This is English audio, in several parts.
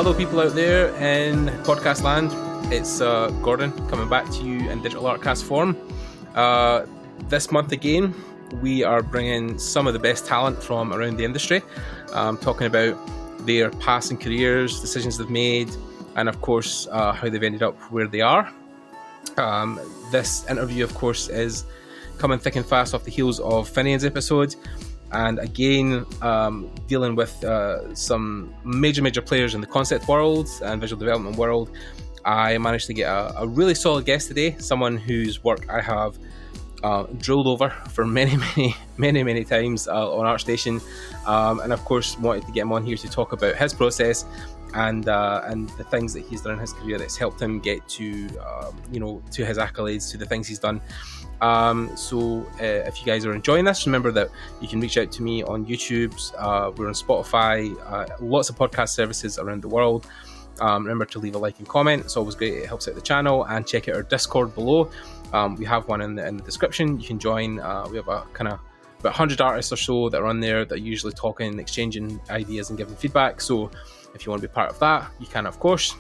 Hello, people out there in podcast land. It's Gordon coming back to you in digital Artcast form. This month again, we are bringing some of the best talent from around the industry, talking about their past and careers, decisions they've made, and of course, how they've ended up where they are. This interview, of course, is coming thick and fast off the heels of Finian's episode. And again, dealing with some major players in the concept world and visual development world. I managed to get a really solid guest today, someone whose work I have drilled over for many times on ArtStation, and of course wanted to get him on here to talk about his process and the things that he's done in his career that's helped him get to to his accolades, to the things he's done. So if you guys are enjoying this, remember that you can reach out to me on YouTube. We're on Spotify, lots of podcast services around the world. Remember to leave a like and comment. It's always great. It helps out the channel. And check out our Discord below. We have one in the description. You can join. We have about 100 artists or so that are on there that are usually talking, exchanging ideas and giving feedback. So if you want to be part of that, you can, of course.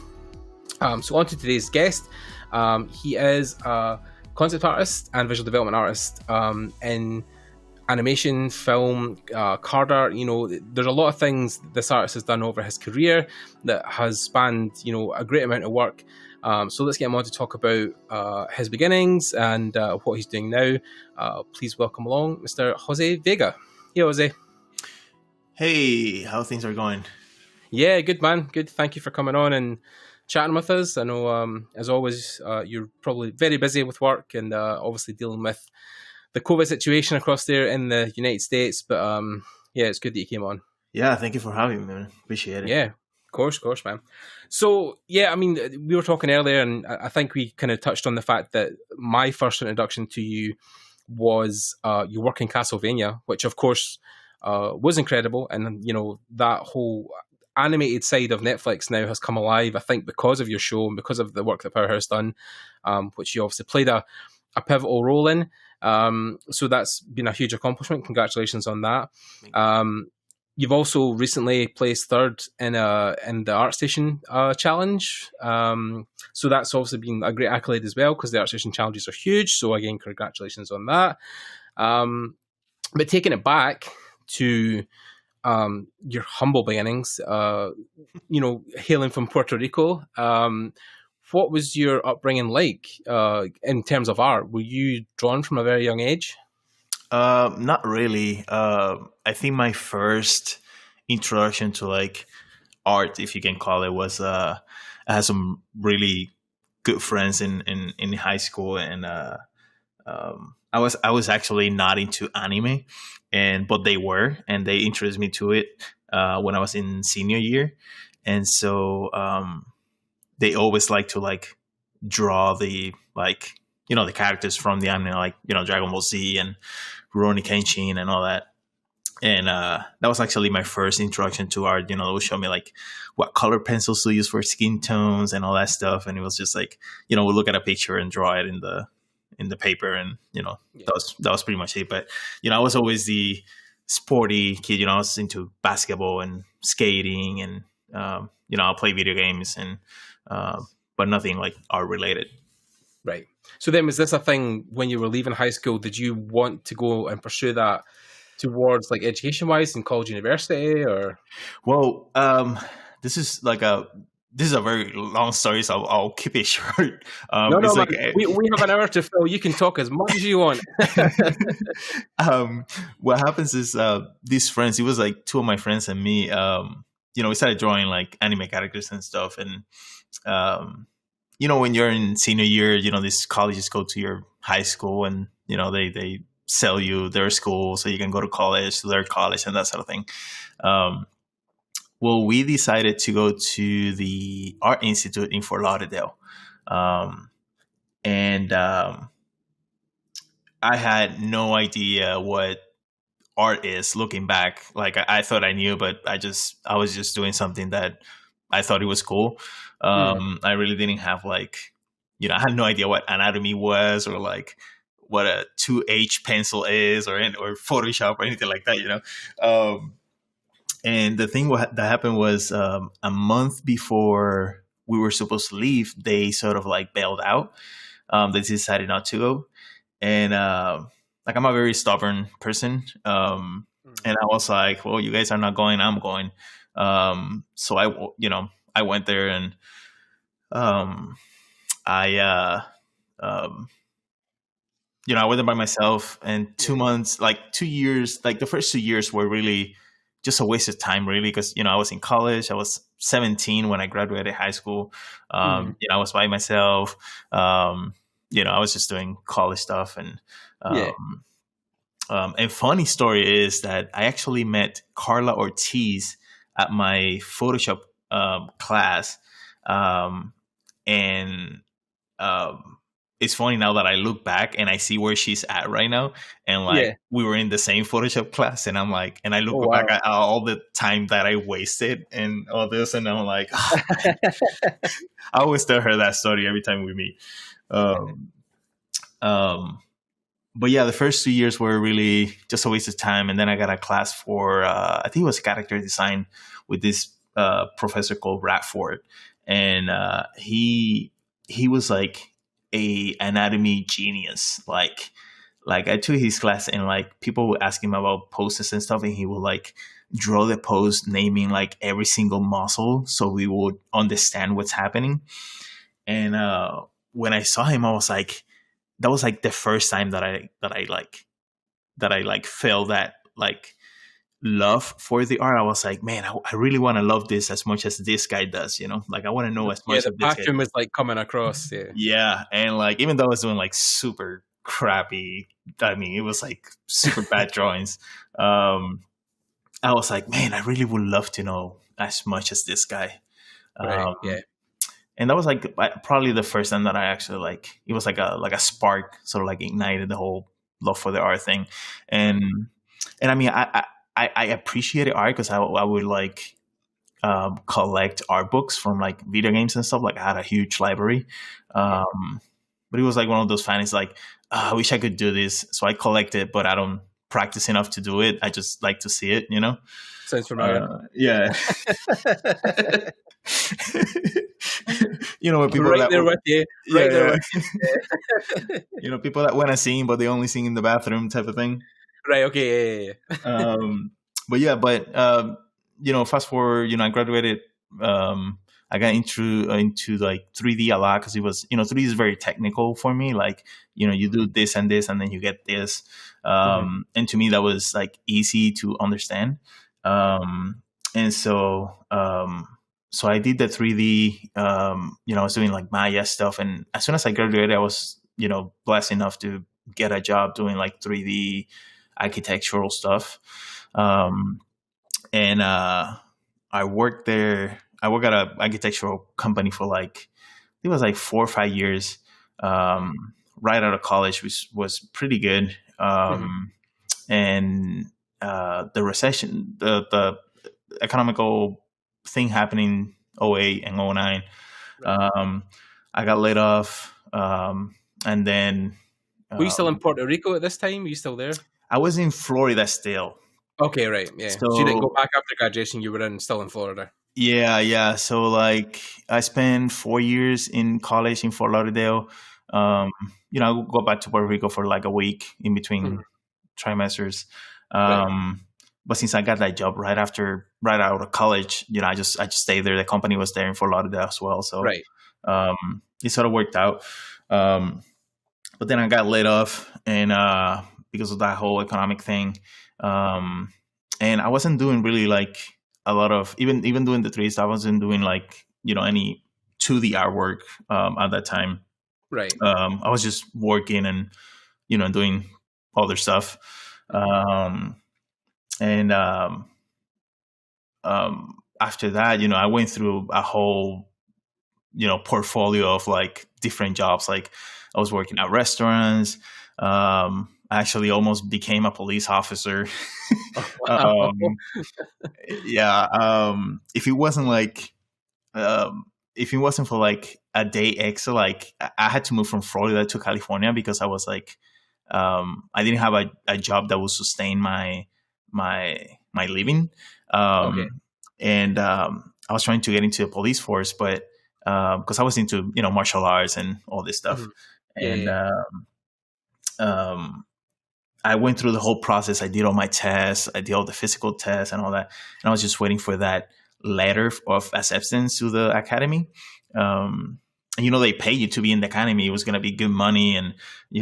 So on to today's guest. He is a concept artist and visual development artist in animation, film, card art. There's a lot of things this artist has done over his career that has spanned, a great amount of work. So let's get him on to talk about his beginnings and what he's doing now. Please welcome along Mr. Jose Vega. Hey, Jose. Hey, how things are going? Yeah, good, man. Good. Thank you for coming on and chatting with us. I know, as always, you're probably very busy with work and obviously dealing with the COVID situation across there in the United States. But yeah, it's good that you came on. Yeah, thank you for having me, man. Appreciate it. Yeah, of course, man. So, yeah, I mean, we were talking earlier, and I think we kind of touched on the fact that my first introduction to you was your work in Castlevania, which, of course, was incredible. And, that whole animated side of Netflix now has come alive, I think, because of your show and because of the work that Powerhouse done, which you obviously played a pivotal role in. So that's been a huge accomplishment. Congratulations on that. You've also recently placed third in the ArtStation challenge. So that's obviously been a great accolade as well, because the ArtStation challenges are huge. So again, congratulations on that. But taking it back to your humble beginnings, hailing from Puerto Rico, what was your upbringing like in terms of art? Were you drawn from a very young age? Not really. I think my first introduction to art, if you can call it, was I had some really good friends in high school, and I was actually not into anime, but they were, and they introduced me to it when I was in senior year, and so they always like to draw the the characters from the anime, Dragon Ball Z and Rurouni Kenshin and all that. And that was actually my first introduction to art. They would show me what color pencils to use for skin tones and all that stuff. And it was just we'll look at a picture and draw it in the paper, and that was pretty much it. But I was always the sporty kid. I was into basketball and skating, and I'll play video games, and but nothing art related. Right. So then, was this a thing when you were leaving high school? Did you want to go and pursue that towards education wise in college, university, or? Well, this is a very long story, so I'll keep it short. We have an hour to fill. You can talk as much as you want. What happens is these friends, it was two of my friends and me, we started drawing anime characters and stuff. And, when you're in senior year, these colleges go to your high school, and, they sell you their school so you can go to college, to their college, and that sort of thing. Well, we decided to go to the Art Institute in Fort Lauderdale. And I had no idea what art is looking back. I thought I knew, but I was just doing something that I thought it was cool. I really didn't have I had no idea what anatomy was, or what a 2H pencil is, or Photoshop or anything like that, And the thing that happened was a month before we were supposed to leave, they sort of like bailed out. They decided not to go. And like I'm a very stubborn person. And I was like, well, you guys are not going, I'm going. So I went there and I I went there by myself, and 2 months, like 2 years, like the first 2 years were really just a waste of time, really, because I was in college. I was 17 when I graduated high school. I was by myself. I was just doing college stuff, and and funny story is that I actually met Carla Ortiz at my Photoshop class, and it's funny now that I look back and I see where she's at right now. And like we were in the same Photoshop class, and I'm like, and I look back at all the time that I wasted and all this, and I'm like, I always tell her that story every time we meet. But yeah, the first 2 years were really just a waste of time. And then I got a class for, I think it was character design with this professor called Radford. And he was like a anatomy genius. Like I took his class, and like people would ask him about poses and stuff, and he would like draw the pose, naming like every single muscle, so we would understand what's happening. And when I saw him, I was like, that was like the first time that I felt that like love for the art. I was like, man, I really want to love this as much as this guy does, like I want to know as much. The passion was like coming across. Yeah. And like, even though I was doing like super crappy, I mean, it was like super bad drawings. I was like, man, I really would love to know as much as this guy. And that was like probably the first time that I actually like, it was like a spark, sort of like ignited the whole love for the art thing. And I mean, I appreciated art because I would like collect art books from like video games and stuff. Like I had a huge library. But it was like one of those fantasies, like, I wish I could do this. So I collect it, but I don't practice enough to do it. I just like to see it, Sounds familiar. Yeah. When people right there with you, people that want to sing but they only sing in the bathroom type of thing. Right. Okay. But fast forward, I graduated. I got into like 3D a lot because it was 3D is very technical for me. Like you do this and this and then you get this, and to me that was like easy to understand. And so I did the 3D. I was doing like Maya stuff, and as soon as I graduated, I was blessed enough to get a job doing like 3D architectural stuff. And I worked there. I worked at an architectural company for like, it was like 4 or 5 years, right out of college, which was pretty good. And the recession, the economical thing happening 08 and 09, I got laid off. And then were you still in Puerto Rico at this time? Were you still there? I was in Florida still. Okay, right. Yeah. So you didn't go back after graduation. You were still in Florida. Yeah. So like I spent 4 years in college in Fort Lauderdale. I would go back to Puerto Rico for like a week in between trimesters. But since I got that job right out of college, I just stayed there. The company was there in Fort Lauderdale as well. So it sort of worked out. But then I got laid off, and because of that whole economic thing. And I wasn't doing really like a lot of, even doing the 3D stuff, I wasn't doing like, any 2D artwork at that time. Right. I was just working and, doing other stuff. And after that, I went through a whole, portfolio of like different jobs. Like I was working at restaurants. I actually almost became a police officer. Wow. If it wasn't like, if it wasn't for like a day extra, like I had to move from Florida to California because I was like, I didn't have a job that would sustain my my living. Okay. And I was trying to get into the police force, but because I was into martial arts and all this stuff, Mhm. Yeah, and yeah. um, I went through the whole process. I did all my tests. I did all the physical tests and all that. And I was just waiting for that letter of acceptance to the academy. And they pay you to be in the academy. It was going to be good money, and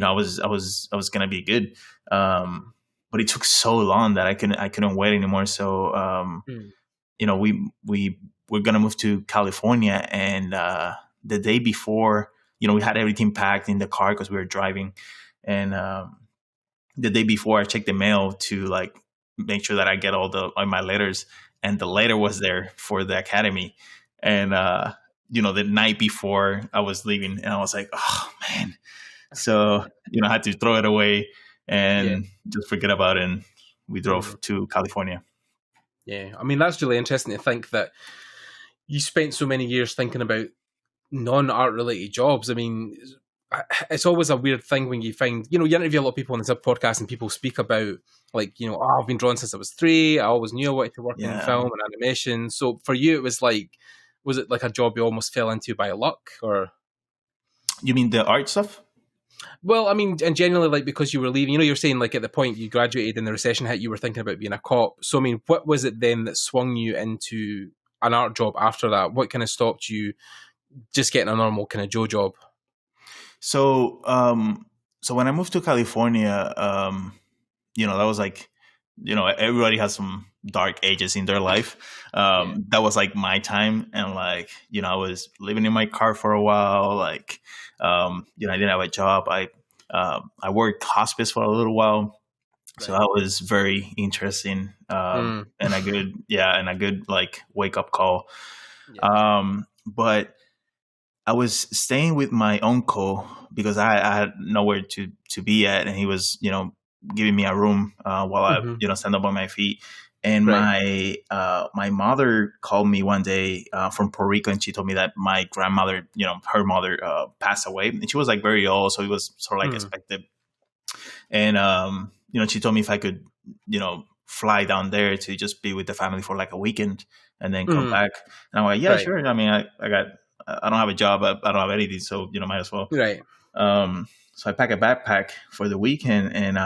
I was going to be good. But it took so long that I couldn't wait anymore. So Mm. we were going to move to California, and the day before, we had everything packed in the car because we were driving, and the day before I checked the mail to like make sure that I get all my letters, and the letter was there for the academy. And the night before I was leaving, and I was like, oh man. So I had to throw it away Yeah. and just forget about it, and we Mhm. drove to California. Yeah. I mean, that's really interesting to think that you spent so many years thinking about non-art related jobs. I mean, it's always a weird thing when you find, you interview a lot of people on this podcast and people speak about like, oh, I've been drawing since I was 3. I always knew I wanted to work in Yeah. film and animation. So for you, was it like a job you almost fell into by luck or? You mean the art stuff? Well, I mean, and generally, like, because you were leaving, you're saying like at the point you graduated and the recession hit, you were thinking about being a cop. So, I mean, what was it then that swung you into an art job after that? What kind of stopped you just getting a normal kind of Joe job? So, so when I moved to California, that was like, everybody has some dark ages in their life. Yeah. That was like my time, and like, I was living in my car for a while. Like, I didn't have a job. I worked hospice for a little while, so Right. that was very interesting, Mm. and a good like wake up call. Yeah. But I was staying with my uncle because I had nowhere to be at, and he was, giving me a room while I, Hmm. stand up on my feet. And Right. my mother called me one day from Puerto Rico, and she told me that my grandmother, her mother, passed away, and she was like very old, so it was sort of like Mm. expected. And she told me if I could, fly down there to just be with the family for like a weekend and then come Mm. back. And I'm like, yeah, Right. sure. I mean, I don't have a job, I don't have anything, so might as well. Right. So I packed a backpack for the weekend, and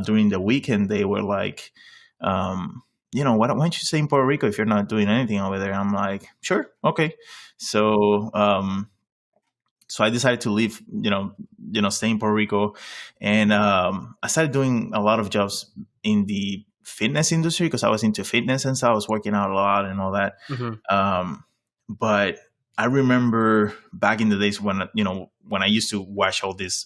during the weekend they were like, why don't you stay in Puerto Rico if you're not doing anything over there? I'm like, sure, okay. So so I decided to leave, stay in Puerto Rico, and I started doing a lot of jobs in the fitness industry because I was into fitness, and so I was working out a lot and all that. Hmm. But I remember back in the days when when I used to watch all these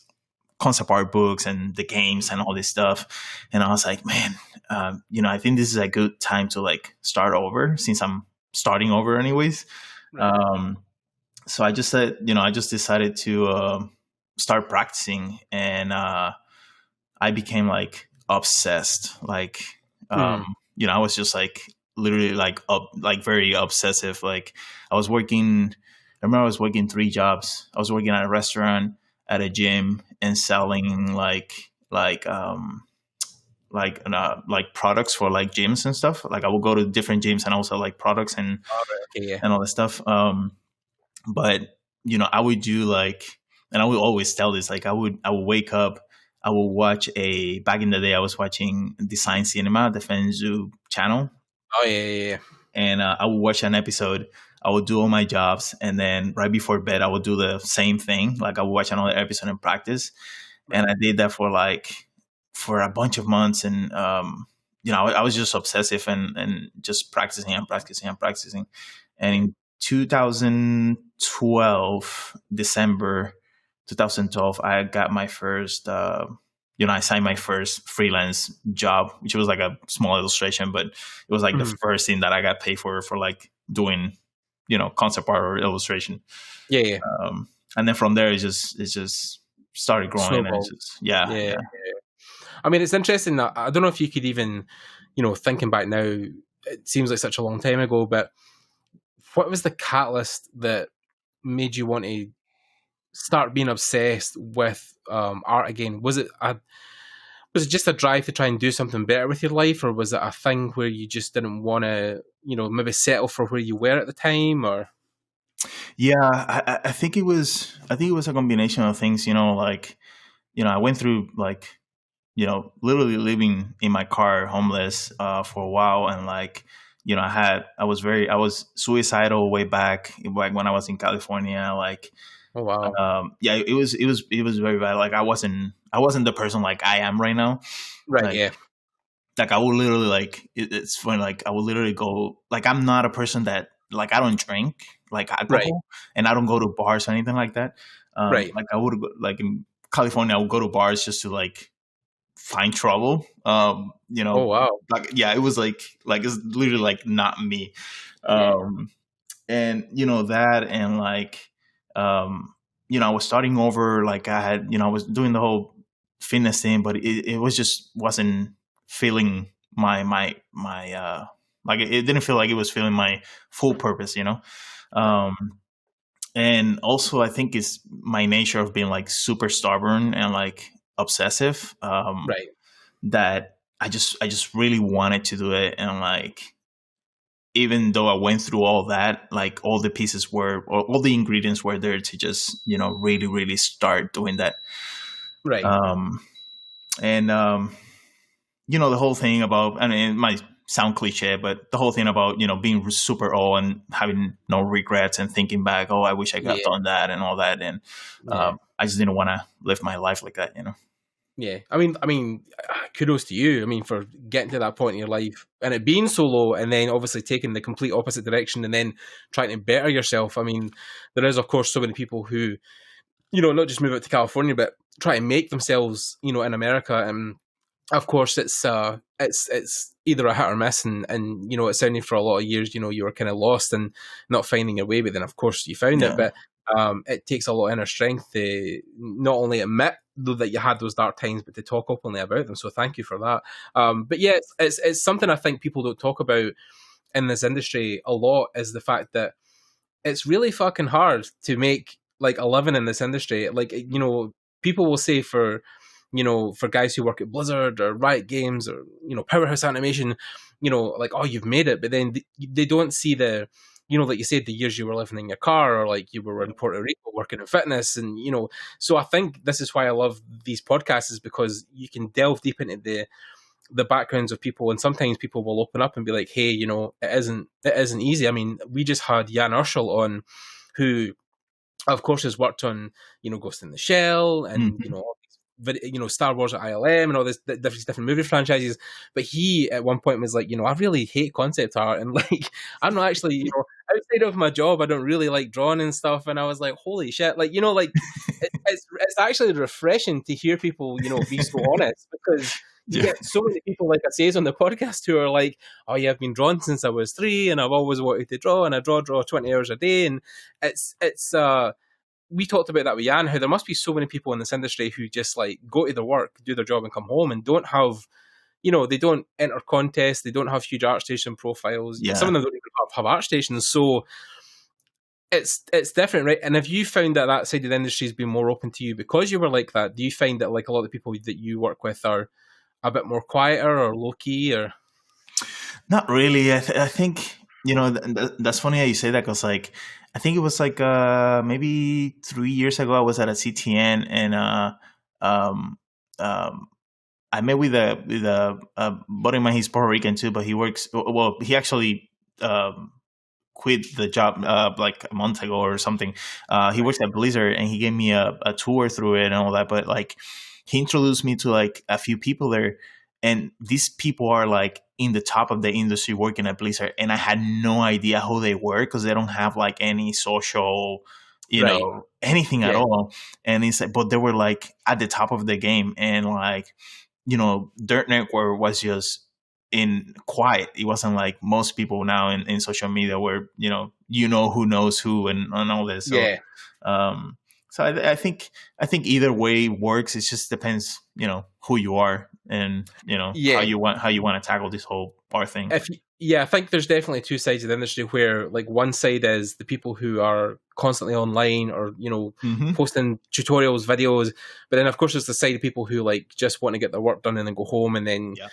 concept art books and the games and all this stuff, and I was like, man, I think this is a good time to like start over since I'm starting over anyways. Right. So I just said, I just decided to start practicing, and I became like obsessed. Like, Mm. I was just like literally like very obsessive. Like I was working. I remember I was working 3 jobs. I was working at a restaurant, at a gym, and selling like products for like gyms and stuff. Like I would go to different gyms and also like products and All right. Okay. Yeah. all that stuff. But I would do like, and I would always tell this, like I would wake up, I would watch back in the day I was watching Design Cinema, the Fenzu channel, Oh yeah. Yeah. Yeah. and I would watch an episode. I would do all my jobs, and then right before bed I would do the same thing. Like I would watch another episode and practice, and Right. I did that for a bunch of months. And I was just obsessive and just practicing and practicing and practicing. And in 2012, December 2012, I got my first, I signed my first freelance job, which was like a small illustration, but it was like the Mhm. first thing that I got paid for like doing, concept art or illustration. Yeah. Yeah. And then from there, it just started growing, and it's Snowball. just, Yeah. I mean, it's interesting that I don't know if you could even, thinking back now, it seems like such a long time ago, but what was the catalyst that made you want to start being obsessed with art again? Was it Was it just a drive to try and do something better with your life, or was it a thing where you just didn't want to, maybe settle for where you were at the time, or? Yeah, I think it was. I think it was a combination of things. Like I went through like literally living in my car, homeless, for a while, and like I was suicidal way back like when I was in California. Like, Oh wow! yeah, it was very bad. Like I wasn't the person like I am right now. Right? Like Yeah. like I would literally like it's funny. Like I would literally go like I'm not a person that like I don't drink like Right. alcohol and I don't go to bars or anything like that. Right. Like I would go, like in California I would go to bars just to like find trouble. Oh wow! Like yeah, it was like it's literally like not me. Yeah. Um, and that and like I was starting over. Like I had I was doing the whole fitness thing, but it was just wasn't feeling my like it didn't feel like it was feeling my full purpose. Right. Um, and also I think it's my nature of being like super stubborn and like obsessive. Right. That I just really wanted to do it, and like even though I went through all that, like all the pieces were, or all the ingredients were there to just really really start doing that. Right. Um, and the whole thing about, I mean, it might sound cliche, but the whole thing about being super old and having no regrets and thinking back, oh, I wish I could have Yeah. done that and all that, and Yeah. I just didn't want to live my life like that. Yeah, I mean, kudos to you. I mean, for getting to that point in your life and it being so low, and then obviously taking the complete opposite direction, and then trying to better yourself. I mean, there is of course so many people who, not just move out to California, but try and make themselves, in America. And of course, it's either a hit or miss, and it sounded for a lot of years, you were kind of lost and not finding your way. But then, of course, you found it. Yeah, But it takes a lot of inner strength to not only admit though that you had those dark times, but to talk openly about them. So thank you for that. But yeah, it's something I think people don't talk about in this industry a lot, is the fact that it's really fucking hard to make like a living in this industry. Like, people will say for guys who work at Blizzard or Riot Games or Powerhouse Animation, like, oh, you've made it, but then they don't see the, like you said, the years you were living in your car, or like you were in Puerto Rico working in fitness, and so I think this is why I love these podcasts, is because you can delve deep into the backgrounds of people, and sometimes people will open up and be like, hey, it isn't easy. I mean, we just had Jan Urschel on, who of course has worked on Ghost in the Shell, and Mhm. Star Wars at ILM and all this different movie franchises. But he at one point was like, I really hate concept art, and like I'm not actually, outside of my job, I don't really like drawing and stuff. And I was like, holy shit, like like it's actually refreshing to hear people be so honest, because you Yeah. get so many people, like I say on the podcast, who are like, oh yeah, I've been drawing since I was 3, and I've always wanted to draw, and I draw 20 hours a day. And it's we talked about that with Jan, how there must be so many people in this industry who just like go to their work, do their job, and come home, and don't have, they don't enter contests, they don't have huge ArtStation profiles. Some Yeah. of them don't even have ArtStations. So it's different, right? And have you found that side of the industry has been more open to you because you were like that? Do you find that like a lot of the people that you work with are a bit more quieter or low key, or? Not really. I think that's funny how you say that, because like I think it was like maybe 3 years ago I was at a CTN, and um um I met with a buddy of mine. He's Puerto Rican too, but he works. Well, he actually quit the job like a month ago or something. He Right. works at Blizzard, and he gave me a tour through it and all that. But like, he introduced me to like a few people there, and these people are like in the top of the industry working at Blizzard, and I had no idea who they were, because they don't have like any social, Right. anything at Yeah. all. And it's like, but they were like at the top of the game, and like Dirt Network was just in quiet. It wasn't like most people now in social media, where who knows who, and all this. So Yeah. um so I think either way works. It just depends who you are, and Yeah. how you want to tackle this whole bar thing. If you Yeah, I think there's definitely two sides of the industry where, like, one side is the people who are constantly online or, Mm-hmm. posting tutorials, videos. But then, of course, there's the side of people who, like, just want to get their work done and then go home and then, Yeah.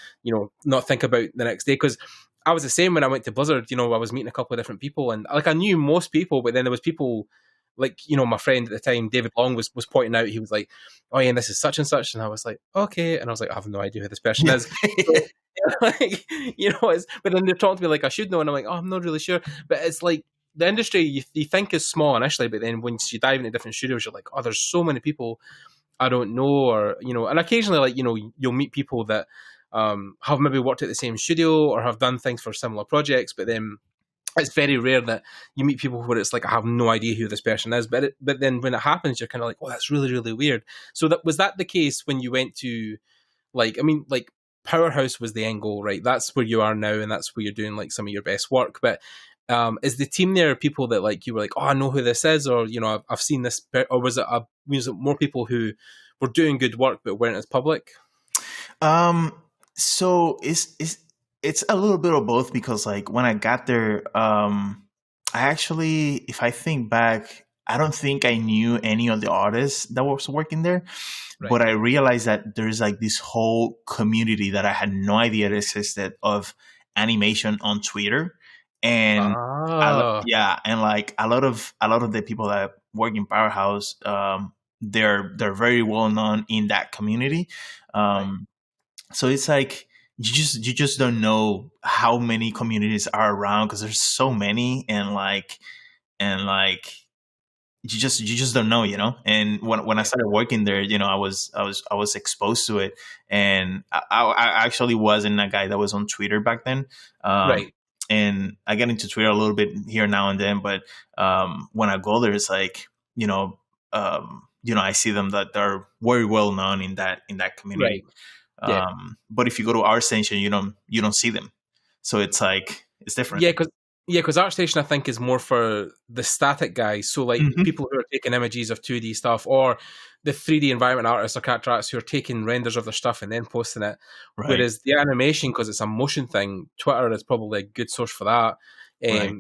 not think about the next day. Because I was the same when I went to Blizzard. I was meeting a couple of different people and, like, I knew most people, but then there was people like, my friend at the time, David Long, was pointing out, he was like, oh yeah, and this is such and such. And I was like, okay. And I was like, I have no idea who this person Yeah. is. So, like, but then they're talking to me like I should know, and I'm like, oh, I'm not really sure. But it's like the industry you think is small initially, but then once you dive into different studios, you're like, oh, there's so many people I don't know, or and occasionally, like, you'll meet people that have maybe worked at the same studio or have done things for similar projects, but then it's very rare that you meet people where it's like, I have no idea who this person is, but then when it happens, you're kind of like, oh, that's really, really weird. So was that the case when you went to, like, I mean, like, Powerhouse was the end goal, right? That's where you are now, and that's where you're doing, like, some of your best work. But is the team there people that, like, you were like, oh, I know who this is, or I've seen this, or was it more people who were doing good work but weren't as public? So it's a little bit of both, because like when I got there, I actually, if I think back, I don't think I knew any of the artists that was working there, Right. but I realized that there's like this whole community that I had no idea existed of animation on Twitter. And yeah, and like a lot of the people that work in Powerhouse, they're very well known in that community. Right. So it's like you just don't know how many communities are around, because there's so many, and like you just don't know, And when I started working there, I was exposed to it, and I actually wasn't a guy that was on Twitter back then. Right. And I get into Twitter a little bit here now and then, but when I go there, it's like I see them that they're very well known in that community. Right. Yeah. But if you go to ArtStation, you don't see them, so it's like it's different. Because ArtStation, I think, is more for the static guys. So, like, people who are taking images of 2D stuff, or the 3D environment artists or character artists who are taking renders of their stuff and then posting it. Right. Whereas the animation, because it's a motion thing, Twitter is probably a good source for that. Right.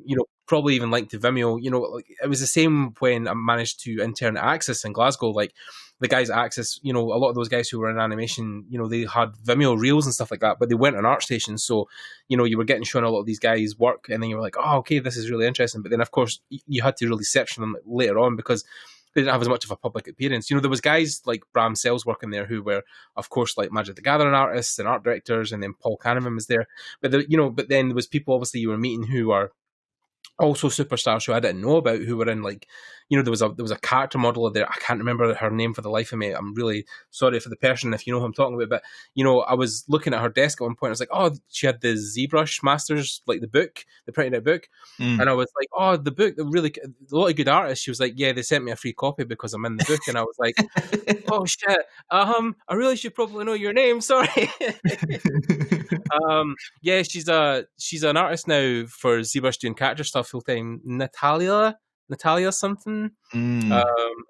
Probably even linked to Vimeo. Like, it was the same when I managed to intern at Axis in Glasgow. Like, the guys at Axis, a lot of those guys who were in animation, they had Vimeo reels and stuff like that, but they weren't on ArtStation. So, you were getting shown a lot of these guys' work, and then you were like, oh, okay, this is really interesting. But then, of course, you had to really search for them later on, because they didn't have as much of a public appearance. There was guys like Bram Sells working there who were, of course, like Magic the Gathering artists and art directors, and then Paul Canavan was there. But but then there was people obviously you were meeting who are also superstars who I didn't know about, who were in, like, there was a character modeler there. I can't remember her name for the life of me. I'm really sorry for the person if you know who I'm talking about. But I was looking at her desk at one point. I was like, oh, she had the ZBrush Masters, like the book, the printed out book, and I was like, oh, the book, really a lot of good artists. She was like, yeah, they sent me a free copy because I'm in the book, and I was like, oh shit, I really should probably know your name. Sorry. Yeah, she's an artist now for ZBrush doing character stuff full time. Natalia something.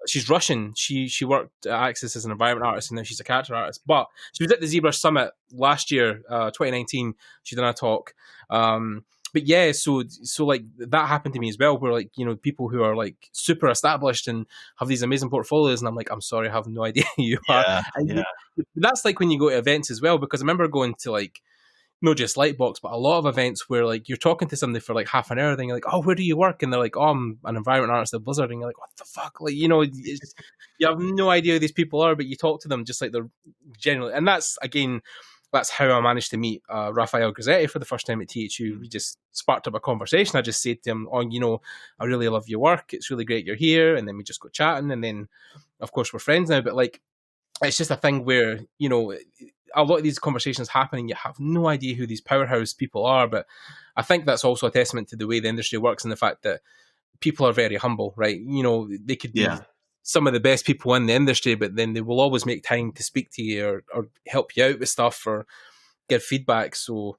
She's Russian. She worked at Axis as an environment artist, and now she's a character artist. But she was at the ZBrush Summit last year, 2019. She did a talk. But yeah, so like that happened to me as well, where, like, people who are like super established and have these amazing portfolios, and I'm like, I'm sorry, I have no idea who you are. And that's like when you go to events as well, because I remember going to, like, not just Lightbox, but a lot of events where, like, you're talking to somebody for like half an hour, then you're like, oh, where do you work? And they're like, oh, I'm an environment artist at Blizzard. And you're like, what the fuck? Like, you have no idea who these people are, but you talk to them just like they're generally. And that's how I managed to meet Raphael Grazzetti for the first time at THU. We just sparked up a conversation. I just said to him, oh, I really love your work. It's really great you're here. And then we just got chatting. And then, of course, we're friends now. But, like, it's just a thing where, a lot of these conversations happen and you have no idea who these Powerhouse people are. But I think that's also a testament to the way the industry works, and the fact that people are very humble, right? They could be some of the best people in the industry, but then they will always make time to speak to you or help you out with stuff or give feedback. So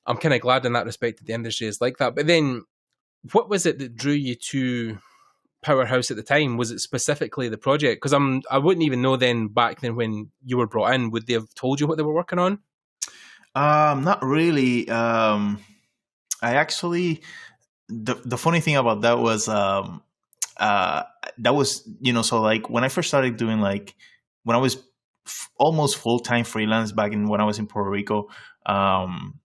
I'm kind of glad in that respect that the industry is like that. But then what was it that drew you to Powerhouse at the time? Was it specifically the project? Because I wouldn't even know then, back then when you were brought in. Would they have told you what they were working on? Not really. I actually, the funny thing about that was, uh, that was, so like when I first started doing, like, when I was almost full time freelance back in when I was in Puerto Rico, um,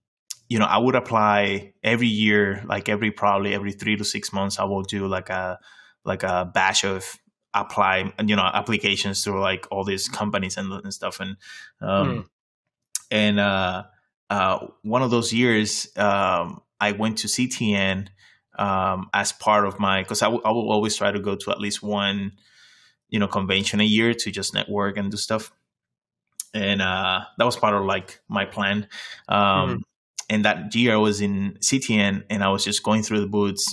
I would apply every year, like probably every 3 to 6 months. I will do like a batch of applications to like all these companies and stuff, Mm. um, and one of those years, I went to CTN, as part of my, because I will always try to go to at least one convention a year to just network and do stuff, and that was part of like my plan. Mm. And that year I was in CTN, and I was just going through the booths,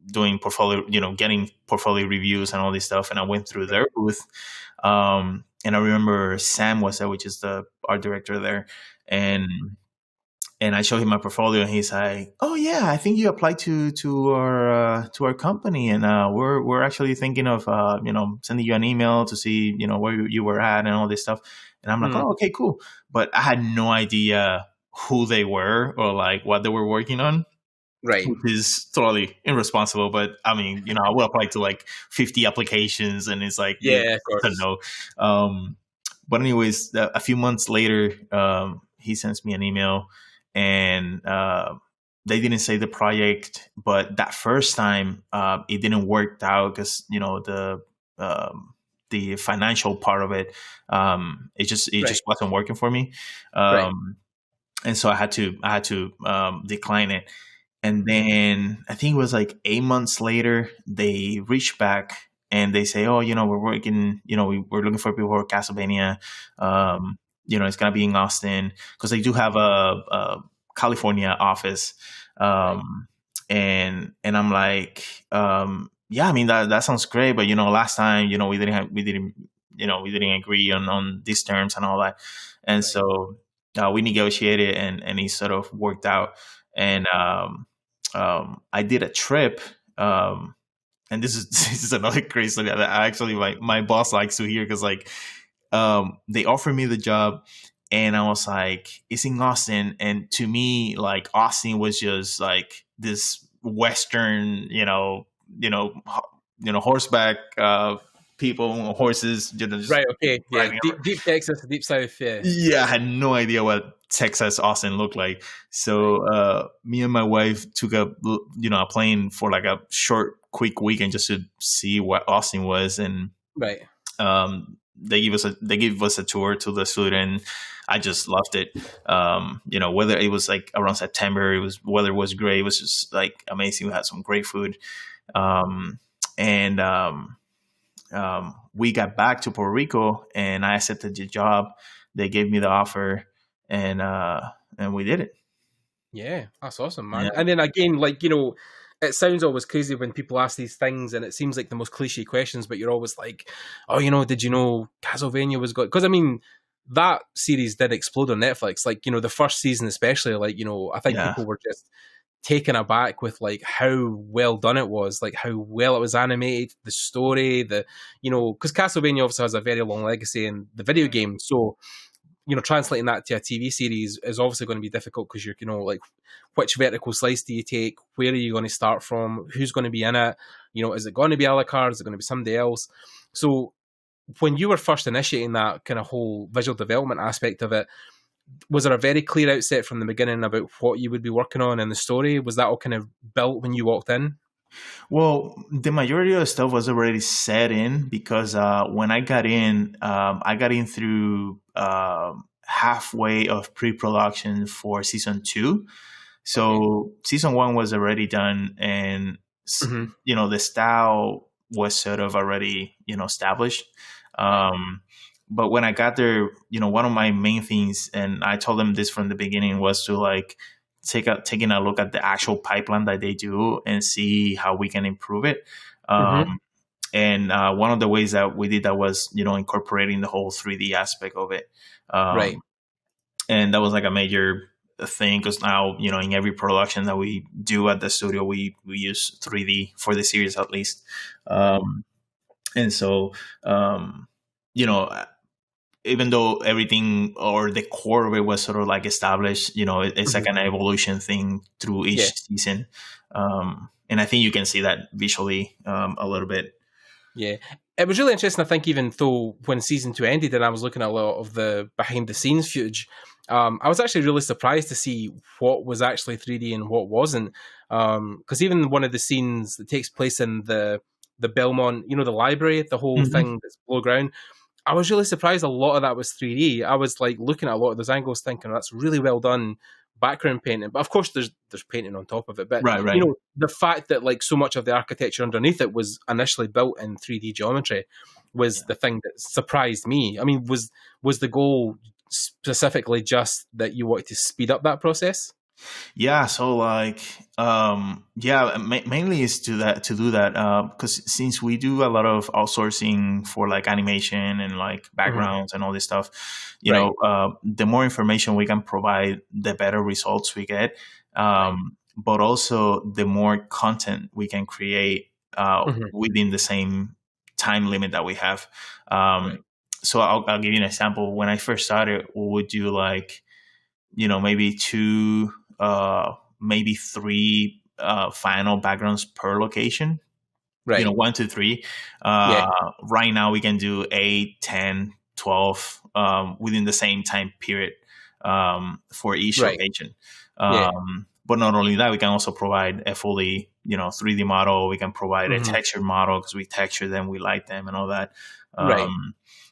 doing portfolio, getting portfolio reviews and all this stuff. And I went through their booth, and I remember Sam was there, which is the art director there, and I showed him my portfolio, and he's like, "Oh yeah, I think you applied to our company, and we're actually thinking of sending you an email to see where you were at and all this stuff." And I'm like, Mm. "Oh, okay, cool," but I had no idea who they were or like what they were working on, Right. which is totally irresponsible. But I mean, I will apply to like 50 applications, and it's like, Yeah, of I don't course. know. But anyways, a few months later, he sends me an email, and they didn't say the project, but that first time, it didn't work out because the financial part of it, it just Right. wasn't working for me. Right. And so I had to decline it. And then I think it was like 8 months later, they reached back and they say, "Oh, we're working, we're looking for people for Castlevania. It's gonna be in Austin because they do have a California office." Right. And I'm like, "Yeah, I mean that sounds great, but last time, we didn't agree on these terms and all that." And Right. so we negotiated, and it sort of worked out. And I did a trip, and this is this is another crazy story that I actually, my boss likes to hear, because like, they offered me the job, and I was like, it's in Austin, and to me, like, Austin was just like this Western, horseback, people, horses, just Right. Okay. Yeah. driving. Deep Texas, deep South. Yeah. Yeah, I had no idea what Texas Austin looked like. Right. So me and my wife took a plane for like a short, quick weekend just to see what Austin was, and Right. they gave us a tour to the student. I just loved it. Whether it was like around September, weather was great. It was just like amazing. We had some great food, and we got back to Puerto Rico, and I accepted the job. They gave me the offer, and we did it. Yeah, that's awesome, Yeah, man. And then again, like, it sounds always crazy when people ask these things, and it seems like the most cliche questions, but you're always like, "Oh, did you know Castlevania was good?" Because I mean, that series did explode on Netflix. Like, the first season, especially. Like, I think yeah, people were just taken aback with like how well done it was, like how well it was animated, the story, because Castlevania obviously has a very long legacy in the video game, so translating that to a TV series is obviously going to be difficult because you're, like, which vertical slice do you take? Where are you going to start from? Who's going to be in it? Is it going to be a la carte? Is it going to be somebody else? So when you were first initiating that kind of whole visual development aspect of it, was there a very clear outset from the beginning about what you would be working on in the story? Was that all kind of built when you walked in? Well, the majority of the stuff was already set in, because when I got in through halfway of pre-production for season 2. Okay. So season 1 was already done, and Hmm. the style was sort of already established. Right. But when I got there, one of my main things, and I told them this from the beginning, was to like taking a look at the actual pipeline that they do and see how we can improve it. Hmm. And one of the ways that we did that was incorporating the whole 3D aspect of it. Right. And that was like a major thing, because now in every production that we do at the studio, we use 3D for the series, at least. And so, um, you know even though everything or the core of it was sort of like established, it's like Mhm. an evolution thing through Yeah. each season. And I think you can see that visually a little bit. Yeah, it was really interesting. I think even though when season 2 ended, and I was looking at a lot of the behind the scenes footage, I was actually really surprised to see what was actually 3D and what wasn't. Because even one of the scenes that takes place in the Belmont, the library, the whole Hmm. thing that's below ground, I was really surprised a lot of that was 3D. I was like looking at a lot of those angles thinking that's really well done background painting. But of course there's painting on top of it. But Right, right. the fact that like so much of the architecture underneath it was initially built in 3D geometry was the thing that surprised me. I mean, was the goal specifically just that you wanted to speed up that process? Yeah, so like mainly is to do that because since we do a lot of outsourcing for like animation and like Hmm. backgrounds and all this stuff, Right, the more information we can provide, the better results we get. right, But also the more content we can create hmm, within the same time limit that we have. Um, right, so I'll give you an example. When I first started, we would do like maybe two, maybe three final backgrounds per location. right. 1 to 3. Yeah, Right now we can do 8, 10, 12 within the same time period for each right. location. Yeah, But not only that, we can also provide a fully 3D model. We can provide a hmm, texture model because we texture them, we light them, and all that. right,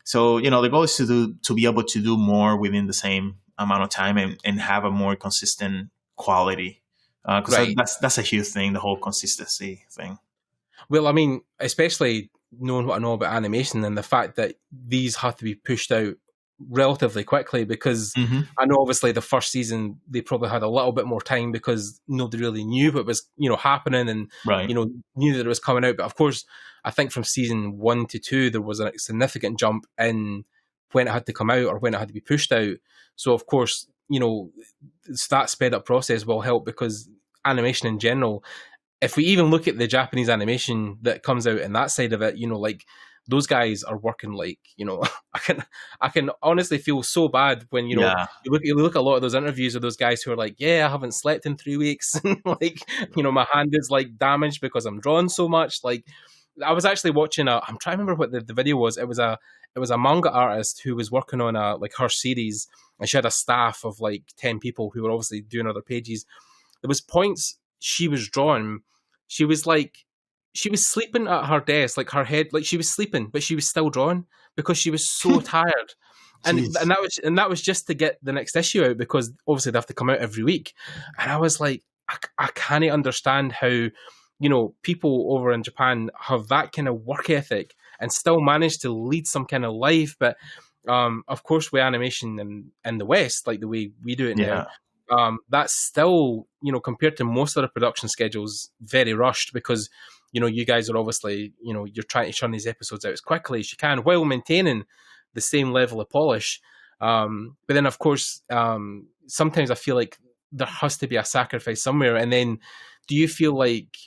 So the goal is to be able to do more within the same amount of time and have a more consistent quality because right. that's a huge thing, the whole consistency thing. Well, I mean, especially knowing what I know about animation and the fact that these have to be pushed out relatively quickly because Hmm. I know obviously the first season they probably had a little bit more time because nobody really knew what was happening and Right. knew that it was coming out. But of course, I think from season 1 to 2 there was a significant jump in when it had to come out or when it had to be pushed out. So of course, that sped up process will help because animation in general, if we even look at the Japanese animation that comes out in that side of it, like those guys are working like, I can honestly feel so bad when Yeah. you look at a lot of those interviews of those guys who are like, yeah, I haven't slept in 3 weeks, and like, my hand is like damaged because I'm drawing so much. Like, I was actually watching I'm trying to remember what the video was. It was a manga artist who was working on her series, and she had a staff of like 10 people who were obviously doing other pages. There was points she was drawing. She was like, she was sleeping at her desk, like her head, like she was sleeping, but she was still drawing because she was so tired. And Jeez. and that was just to get the next issue out because obviously they have to come out every week. And I was like, I can't understand how people over in Japan have that kind of work ethic and still manage to lead some kind of life. But of course, with animation in the West, like the way we do it now, Yeah. that's still, compared to most other production schedules, very rushed because, you guys are obviously, you're trying to churn these episodes out as quickly as you can while maintaining the same level of polish. But then, of course, sometimes I feel like there has to be a sacrifice somewhere. And then, do you feel like,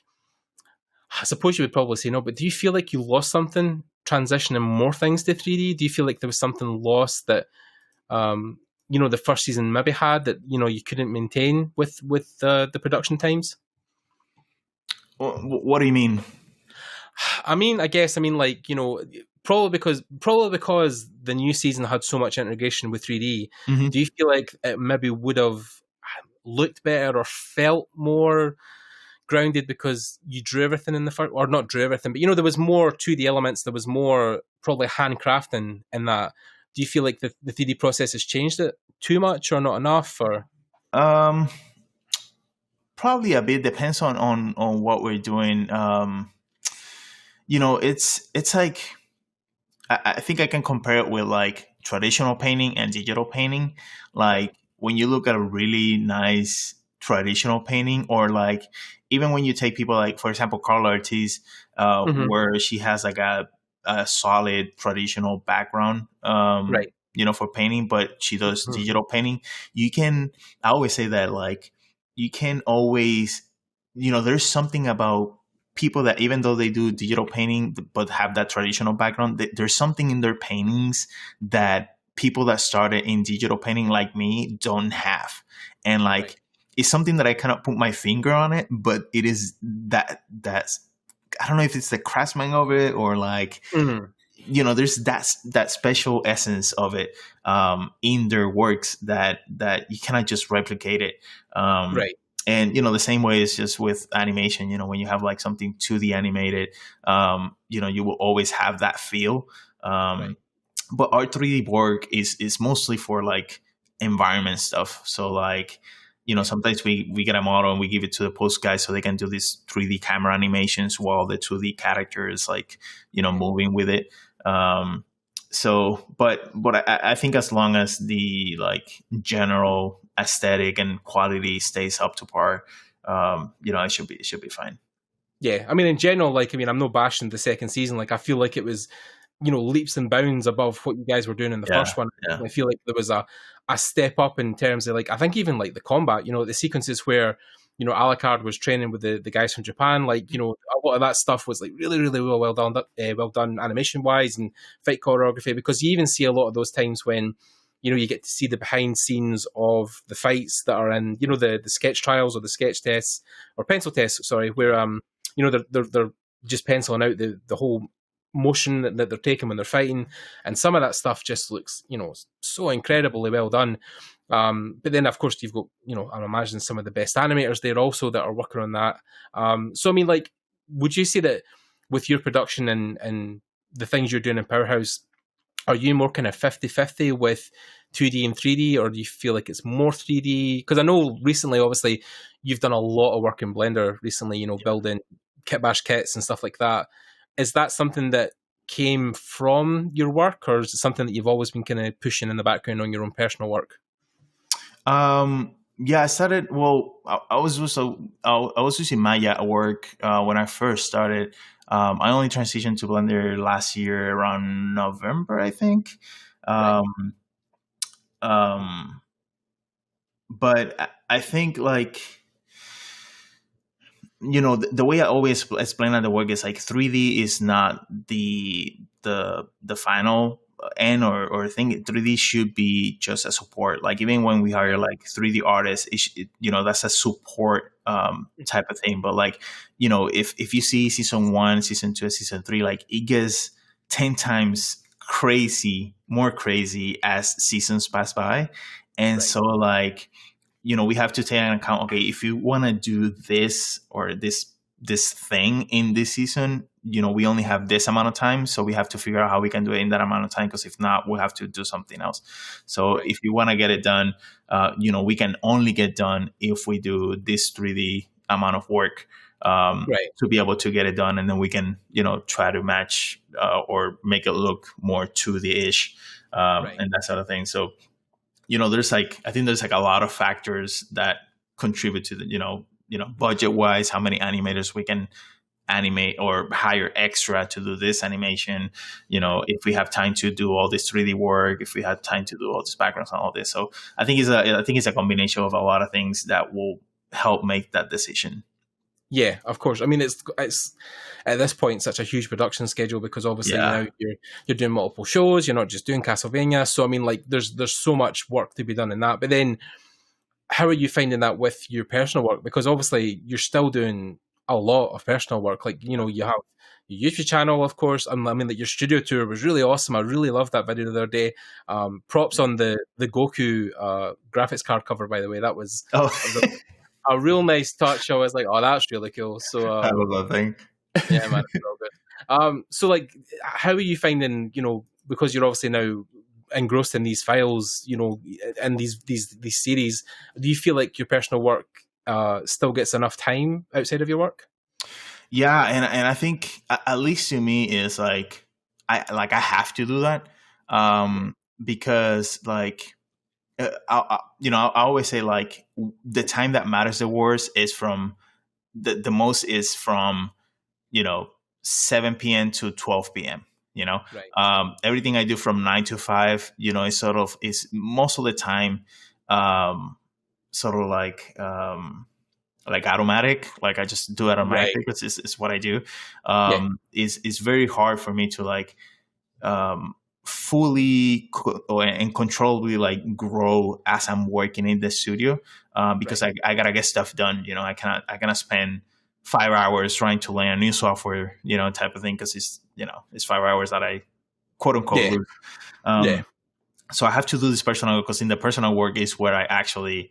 I suppose you would probably say no, but do you feel like you lost something transitioning more things to 3D? Do you feel like there was something lost that the first season maybe had that you couldn't maintain with the production times? What do you mean? I mean, like probably because the new season had so much integration with 3D. Hmm. Do you feel like it maybe would have looked better or felt more grounded because you drew everything in the first, or not drew everything, but there was more to the elements. There was more probably handcrafting in that. Do you feel like the 3D process has changed it too much or not enough? Or Um, Probably a bit depends on what we're doing. It's like I think I can compare it with like traditional painting and digital painting. Like when you look at a really nice traditional painting, or like even when you take people like, for example, Carla Ortiz, Mhm. where she has like a solid traditional background, Right. for painting, but she does Mhm. digital painting. You can, I always say that like you can always, there's something about people that even though they do digital painting but have that traditional background, there's something in their paintings that people that started in digital painting like me don't have. And like, Right. it's something that I cannot put my finger on it, but it is that's, I don't know if it's the craftsman of it or like, Mhm. there's that special essence of it in their works that you cannot just replicate it. Right. And the same way is just with animation. When you have like something 2D animated, you will always have that feel. Right. But our 3D work is mostly for like environment stuff. So like, Right. sometimes we get a model and we give it to the post guys so they can do these 3D camera animations while the 2D character is like, moving with it. But I think as long as the like general aesthetic and quality stays up to par, it should be fine. Yeah, I mean, in general, like, I mean, I'm no bashing the second season. Like, I feel like it was, leaps and bounds above what you guys were doing in the Yeah, first one. yeah, I feel like there was a step up in terms of, like, I think even like the combat, the sequences where, Alucard was training with the guys from Japan, like, a lot of that stuff was like really, really well done animation wise and fight choreography, because you even see a lot of those times when, you get to see the behind scenes of the fights that are in, the sketch trials or the sketch tests or pencil tests, sorry, where, they're just penciling out the whole motion that they're taking when they're fighting, and some of that stuff just looks so incredibly well done. But then of course you've got I'm imagining some of the best animators there also that are working on that. So I mean, like, would you say that with your production and the things you're doing in Powerhouse, are you more kind of 50-50 with 2D and 3D, or do you feel like it's more 3D? Because I know recently, obviously, you've done a lot of work in Blender recently, building kit bash kits and stuff like that. Is that something that came from your work, or is it something that you've always been kind of pushing in the background on your own personal work? Yeah, I started. Well, I was using Maya at work when I first started. I only transitioned to Blender last year around November, I think. Right. Um, um, but I think like the way I always explain that the work is like 3D is not the final end or thing. 3D should be just a support. Like even when we hire like 3D artists, that's a support type of thing. But like if you see season 1, season 2, season 3, like it gets 10 times more crazy as seasons pass by, and Right. so like we have to take into account, okay, if you want to do this or this thing in this season, we only have this amount of time, so we have to figure out how we can do it in that amount of time, because if not, we'll have to do something else. So Right. if you want to get it done, we can only get done if we do this 3D amount of work Right. to be able to get it done, and then we can try to match or make it look more 2D-ish Right. and that sort of thing. So there's like, I think there's like a lot of factors that contribute to the budget wise, how many animators we can animate or hire extra to do this animation, if we have time to do all this 3D work, if we have time to do all this backgrounds and all this. So I think it's a combination of a lot of things that will help make that decision. Yeah, of course. I mean, it's at this point such a huge production schedule, because obviously you're doing multiple shows. You're not just doing Castlevania. So I mean, like there's so much work to be done in that. But then, how are you finding that with your personal work? Because obviously you're still doing a lot of personal work. Like you have your YouTube channel, of course. I mean, like your studio tour was really awesome. I really loved that video the other day. Props on the Goku graphics card cover, by the way. That was a real nice touch. I was like, oh, that's really cool. So I love that thing. yeah, man, it's all good. So like, how are you finding, because you're obviously now engrossed in these files, and these series, do you feel like your personal work still gets enough time outside of your work? Yeah, and I think at least to me is like I have to do that because like I always say like the time that matters the worst is from the most is from 7 p.m. to 12 p.m. Right. Everything I do from 9 to 5, is sort of is most of the time sort of like automatic. Like I just do it automatically Right. because it's what I do. Yeah. Is very hard for me to like fully and controllably like grow as I'm working in the studio, because Right. I gotta get stuff done. I cannot spend 5 hours trying to learn a new software, type of thing, because it's 5 hours that I quote unquote Yeah. lose. Yeah. So I have to do this personal, because in the personal work is where I actually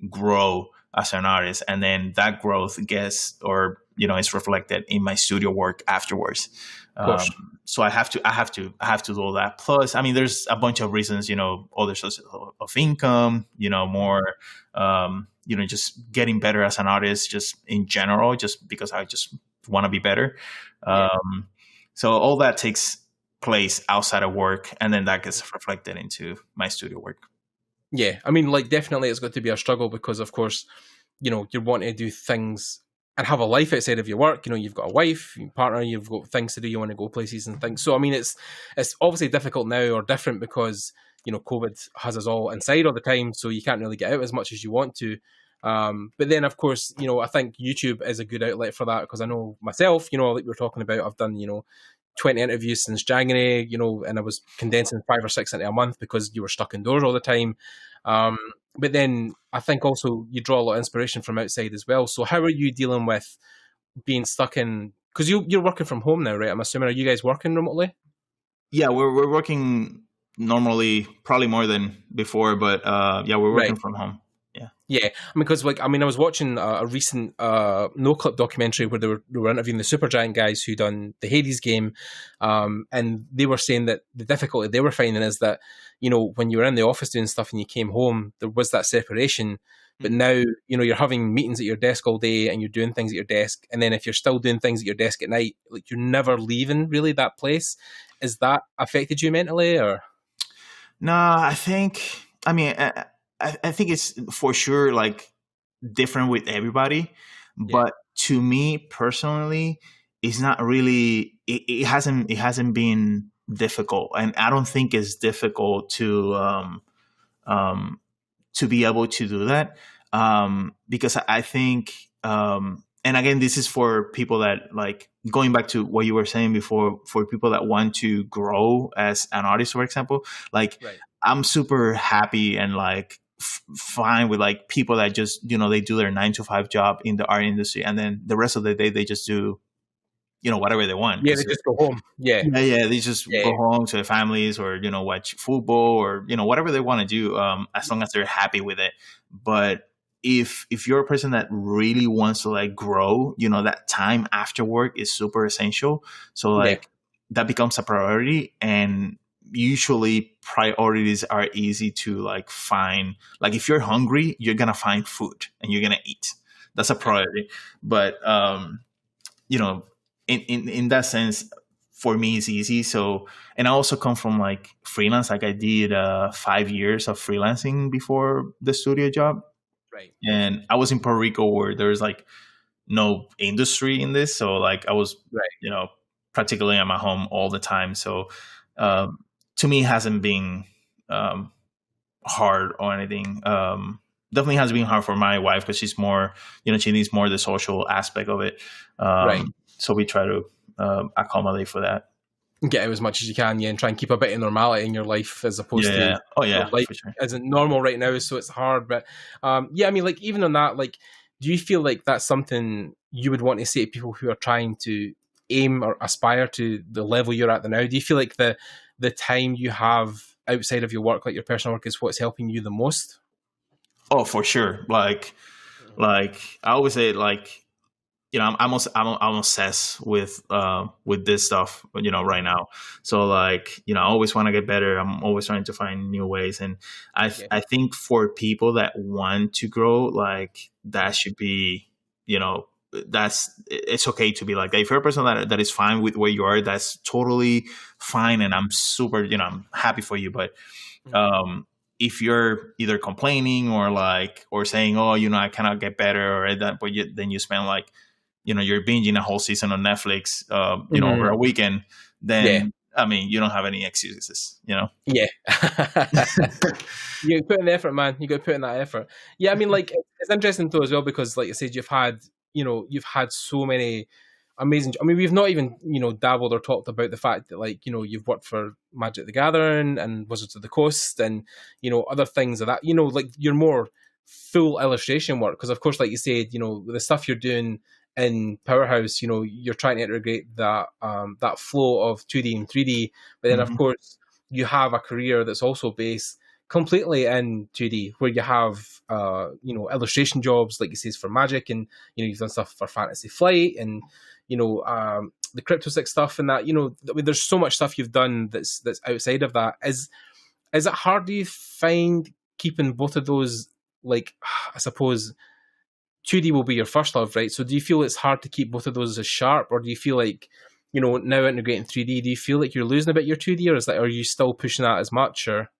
grow as an artist, and then that growth gets, or is reflected in my studio work afterwards. Of course. So I have to do all that. Plus, I mean, there's a bunch of reasons, other sources of income, more, just getting better as an artist, just in general, just because I just want to be better. Yeah. So all that takes place outside of work, and then that gets reflected into my studio work. Yeah, I mean, like, definitely it's got to be a struggle because, of course, you're wanting to do things and have a life outside of your work. You've got a wife, your partner, you've got things to do, you want to go places and things. So, I mean, it's obviously difficult now, or different, because, COVID has us all inside all the time, so you can't really get out as much as you want to. But then, of course, I think YouTube is a good outlet for that, because I know myself, like we were talking about, I've done, 20 interviews since January, and I was condensing 5 or 6 into a month because you were stuck indoors all the time. But then I think also you draw a lot of inspiration from outside as well. So how are you dealing with being stuck in, because you're working from home now, right? I'm assuming, are you guys working remotely? Yeah, we're working normally, probably more than before, but yeah, we're working Right. from home. Yeah, I mean, because I was watching a recent No Clip documentary where they were interviewing the Supergiant guys who done the Hades game, and they were saying that the difficulty they were finding is that when you were in the office doing stuff and you came home, there was that separation. But now you're having meetings at your desk all day and you're doing things at your desk, and then if you're still doing things at your desk at night, like, you're never leaving really that place. Is that affected you mentally, or? No, I mean, I think it's for sure like different with everybody, but to me personally, it's not really. It hasn't been difficult, and I don't think it's difficult to be able to do that, because I think, and again, this is for people that, like, going back to what you were saying before, for people that want to grow as an artist, for example, like, Right. I'm super happy and like fine with like people that just they do their 9 to 5 job in the art industry, and then the rest of the day they just do whatever they want. Yeah, they just go home. Yeah. Yeah, they just go home to their families, or watch football, or whatever they want to do, as long as they're happy with it. But if you're a person that really wants to like grow, that time after work is super essential. So like that becomes a priority, and usually priorities are easy to like find. Like, if you're hungry, you're gonna find food and you're gonna eat. That's a priority. But in that sense, for me, it's easy. So, and I also come from like freelance. Like, I did 5 years of freelancing before the studio job. Right. And I was in Puerto Rico, where there's like no industry in this. So like I was, practically at my home all the time. So to me, it hasn't been hard or anything. Definitely has been hard for my wife, because she's more, she needs more the social aspect of it. So we try to accommodate for that. Get out as much as you can, and try and keep a bit of normality in your life, as opposed to life for sure. isn't normal right now, so it's hard. But I mean, like, even on that, like, do you feel like that's something you would want to say to people who are trying to aim or aspire to the level you're at now? Do you feel like the time you have outside of your work, like your personal work, is what's helping you the most? Oh, for sure. Like I always say, like, I'm obsessed with this stuff, right now. So like, I always want to get better. I'm always trying to find new ways. And I think for people that want to grow, like, that should be, it's okay to be like that. If you're a person that is fine with where you are, that's totally fine. And I'm super, I'm happy for you. But, if you're either complaining or saying, oh, I cannot get better, or that, but then you spend like, you're binging a whole season on Netflix, over a weekend, then, I mean, you don't have any excuses, Yeah. You put in the effort, man. You got to put in that effort. Yeah, I mean, like, it's interesting though as well, because like I said, you've had so many amazing. I mean, we've not even dabbled or talked about the fact that like you've worked for Magic the Gathering and Wizards of the Coast and other things of that. Like your more full illustration work, because of course, like you said, the stuff you're doing in Powerhouse, you're trying to integrate that flow of 2D and 3D, but then of course you have a career that's also based completely in 2D, where you have illustration jobs, like you says, for Magic, and you've done stuff for Fantasy Flight, and the Crypto6 stuff, and that. I mean, there's so much stuff you've done that's outside of that. Is it hard, do you find, keeping both of those? Like, I suppose 2D will be your first love, right? So do you feel it's hard to keep both of those as sharp, or do you feel like now integrating 3D, do you feel like you're losing a bit your 2D, or are you still pushing that as much? Or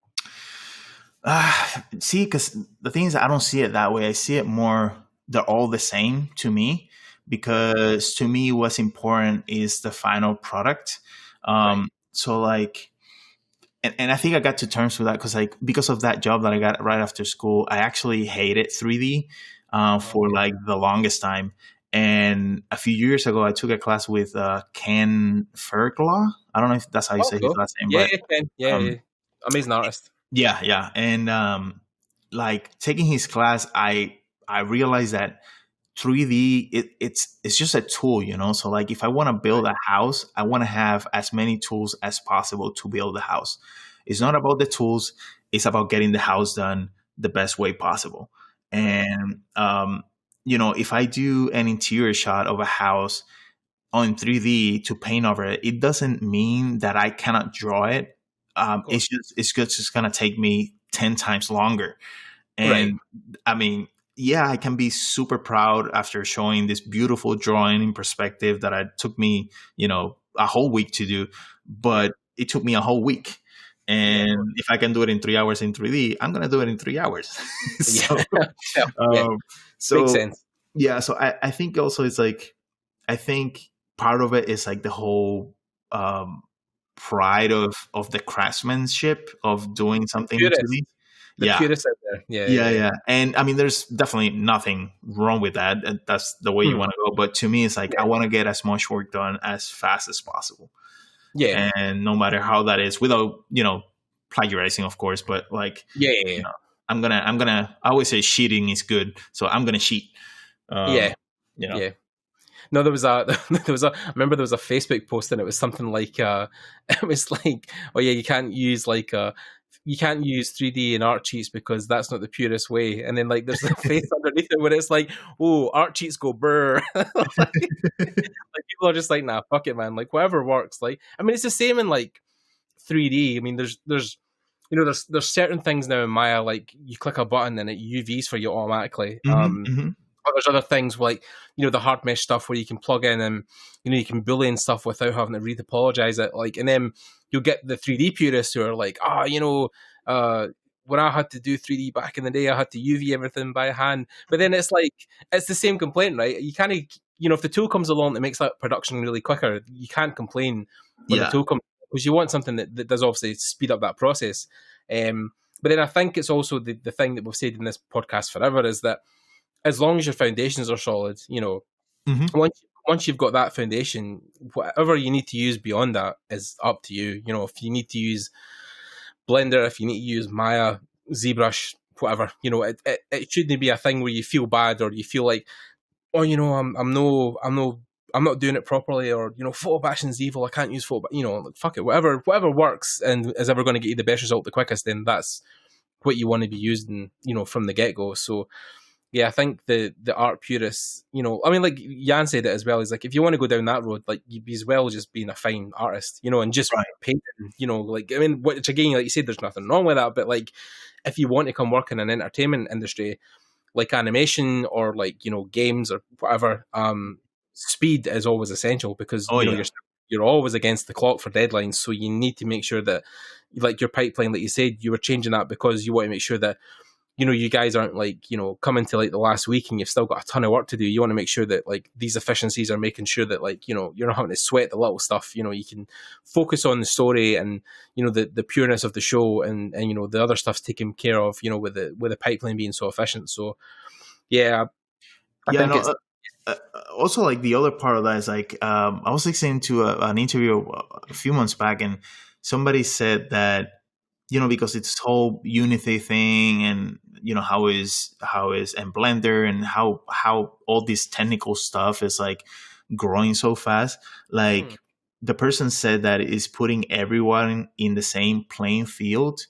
see, because the thing is, I don't see it that way. I see it more, they're all the same to me, because to me what's important is the final product. Right. So like, and I think I got to terms with that because of that job that I got right after school, I actually hated 3D for like the longest time. And a few years ago, I took a class with Ken Ferglaw. I don't know if that's how you say his last name. Yeah, but, Ken. Yeah, amazing artist. Yeah. And like taking his class, I realized that 3D it's just a tool, So like if I want to build a house, I want to have as many tools as possible to build the house. It's not about the tools, it's about getting the house done the best way possible. And if I do an interior shot of a house on 3D to paint over it, it doesn't mean that I cannot draw it. It's just gonna take me 10 times longer. And right. I mean, yeah, I can be super proud after showing this beautiful drawing in perspective that it took me, a whole week to do, but it took me a whole week. And if I can do it in 3 hours in 3D, I'm going to do it in 3 hours. So makes sense. Yeah. So I think also it's like, I think part of it is like the whole pride of the craftsmanship of doing something in 2D. The purists out there. Yeah. And I mean, there's definitely nothing wrong with that. That's the way you want to go. But to me, it's like, I want to get as much work done as fast as possible. Yeah. And no matter how that is, without, plagiarizing, of course, but like, I'm going to, I always say cheating is good. So I'm going to cheat. Yeah. No, there was I remember there was a Facebook post, and it was something like, it was like, oh yeah, you can't use 3D in art cheats because that's not the purest way. And then like there's a face underneath it where it's like, oh, art cheats go brr. like people are just like, nah, fuck it, man. Like whatever works. Like, I mean, it's the same in like 3D. I mean, there's certain things now in Maya, like you click a button and it UVs for you automatically. But there's other things like, the hard mesh stuff where you can plug in and, you can boolean stuff without having to retopologize it. Like, and then you'll get the 3D purists who are like, when I had to do 3D back in the day, I had to UV everything by hand. But then it's like, it's the same complaint, right? You can't, if the tool comes along that makes that production really quicker, you can't complain when the tool comes, because you want something that does obviously speed up that process. But then I think it's also the thing that we've said in this podcast forever is that as long as your foundations are solid, once you've got that foundation, whatever you need to use beyond that is up to you. If you need to use Blender, if you need to use Maya, ZBrush, whatever, it shouldn't be a thing where you feel bad or you feel like, oh, I'm not doing it properly, or photo bashing's evil, I can't use photo. Like, fuck it, whatever works and is ever going to get you the best result the quickest, then that's what you want to be using, from the get go. So. Yeah, I think the art purists, I mean, like Jan said it as well, is like, if you want to go down that road, like you'd be as well just being a fine artist, and just painting, like, I mean, which again, like you said, there's nothing wrong with that, but like, if you want to come work in an entertainment industry, like animation or like, games or whatever, speed is always essential because, you're always against the clock for deadlines. So you need to make sure that, like your pipeline, like you said, you were changing that because you want to make sure that, you guys aren't like, coming to like the last week and you've still got a ton of work to do. You want to make sure that like these efficiencies are making sure that like, you're not having to sweat the little stuff. You can focus on the story and, the pureness of the show and, the other stuff's taken care of, with the pipeline being so efficient. So, yeah. I think also like the other part of that is like I was listening to an interview a few months back, and somebody said that, because it's this whole Unity thing, and how is and Blender, and how all this technical stuff is like growing so fast. Like the person said that it's putting everyone in the same playing field.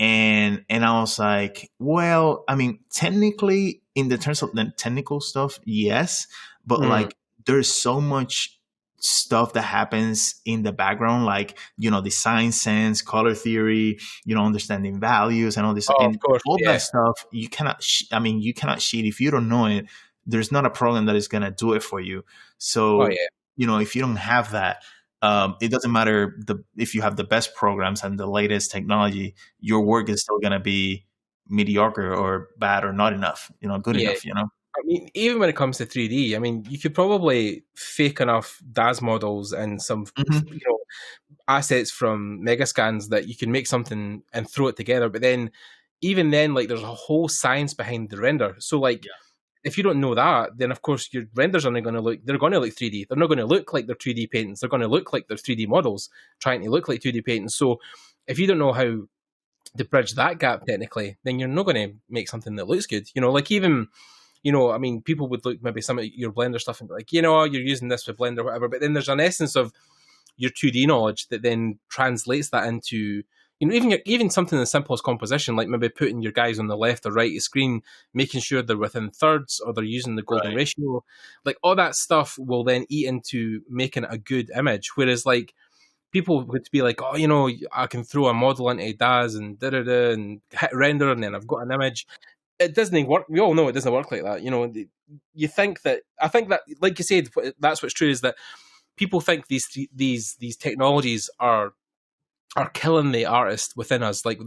And I was like, well, I mean, technically, in the terms of the technical stuff, yes, but like there's so much stuff that happens in the background, like design sense, color theory, understanding values, and all this, and of course, all that stuff. You cannot. You cannot cheat if you don't know it. There's not a program that is gonna do it for you. So if you don't have that. It doesn't matter if you have the best programs and the latest technology, your work is still going to be mediocre or bad or not enough, good enough, I mean, even when it comes to 3D, I mean, you could probably fake enough DAS models and some, assets from Megascans that you can make something and throw it together. But then, even then, like, there's a whole science behind the render. So, like, if you don't know that, then of course your renders are not going to look. They're going to look 3D. They're not going to look like they're 3D paintings. They're going to look like they're 3D models trying to look like 2D paintings. So, if you don't know how to bridge that gap technically, then you're not going to make something that looks good. Like even. I mean, people would look maybe some of your Blender stuff and be like, you're using this with Blender or whatever, but then there's an essence of your 2D knowledge that then translates that into, even something as simple as composition, like maybe putting your guys on the left or right of the screen, making sure they're within thirds or they're using the golden ratio. Like all that stuff will then eat into making a good image. Whereas like people would be like, I can throw a model into DAS and da-da-da and hit render and then I've got an image. It doesn't work. We all know it doesn't work like that. You think that. I think that, like you said, that's what's true is that people think these technologies are killing the artist within us. Like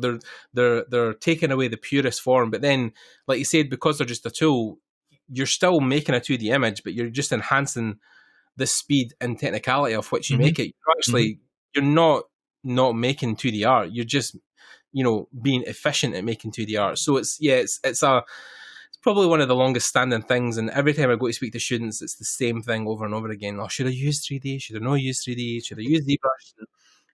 they're taking away the purest form. But then, like you said, because they're just a tool, you're still making a 2D image, but you're just enhancing the speed and technicality of which you make it. You're actually you're not making 2D art. You're just being efficient at making 2D art. So it's probably one of the longest standing things. And every time I go to speak to students, it's the same thing over and over again. Oh, should I use 3D? Should I not use 3D? Should I use ZBrush?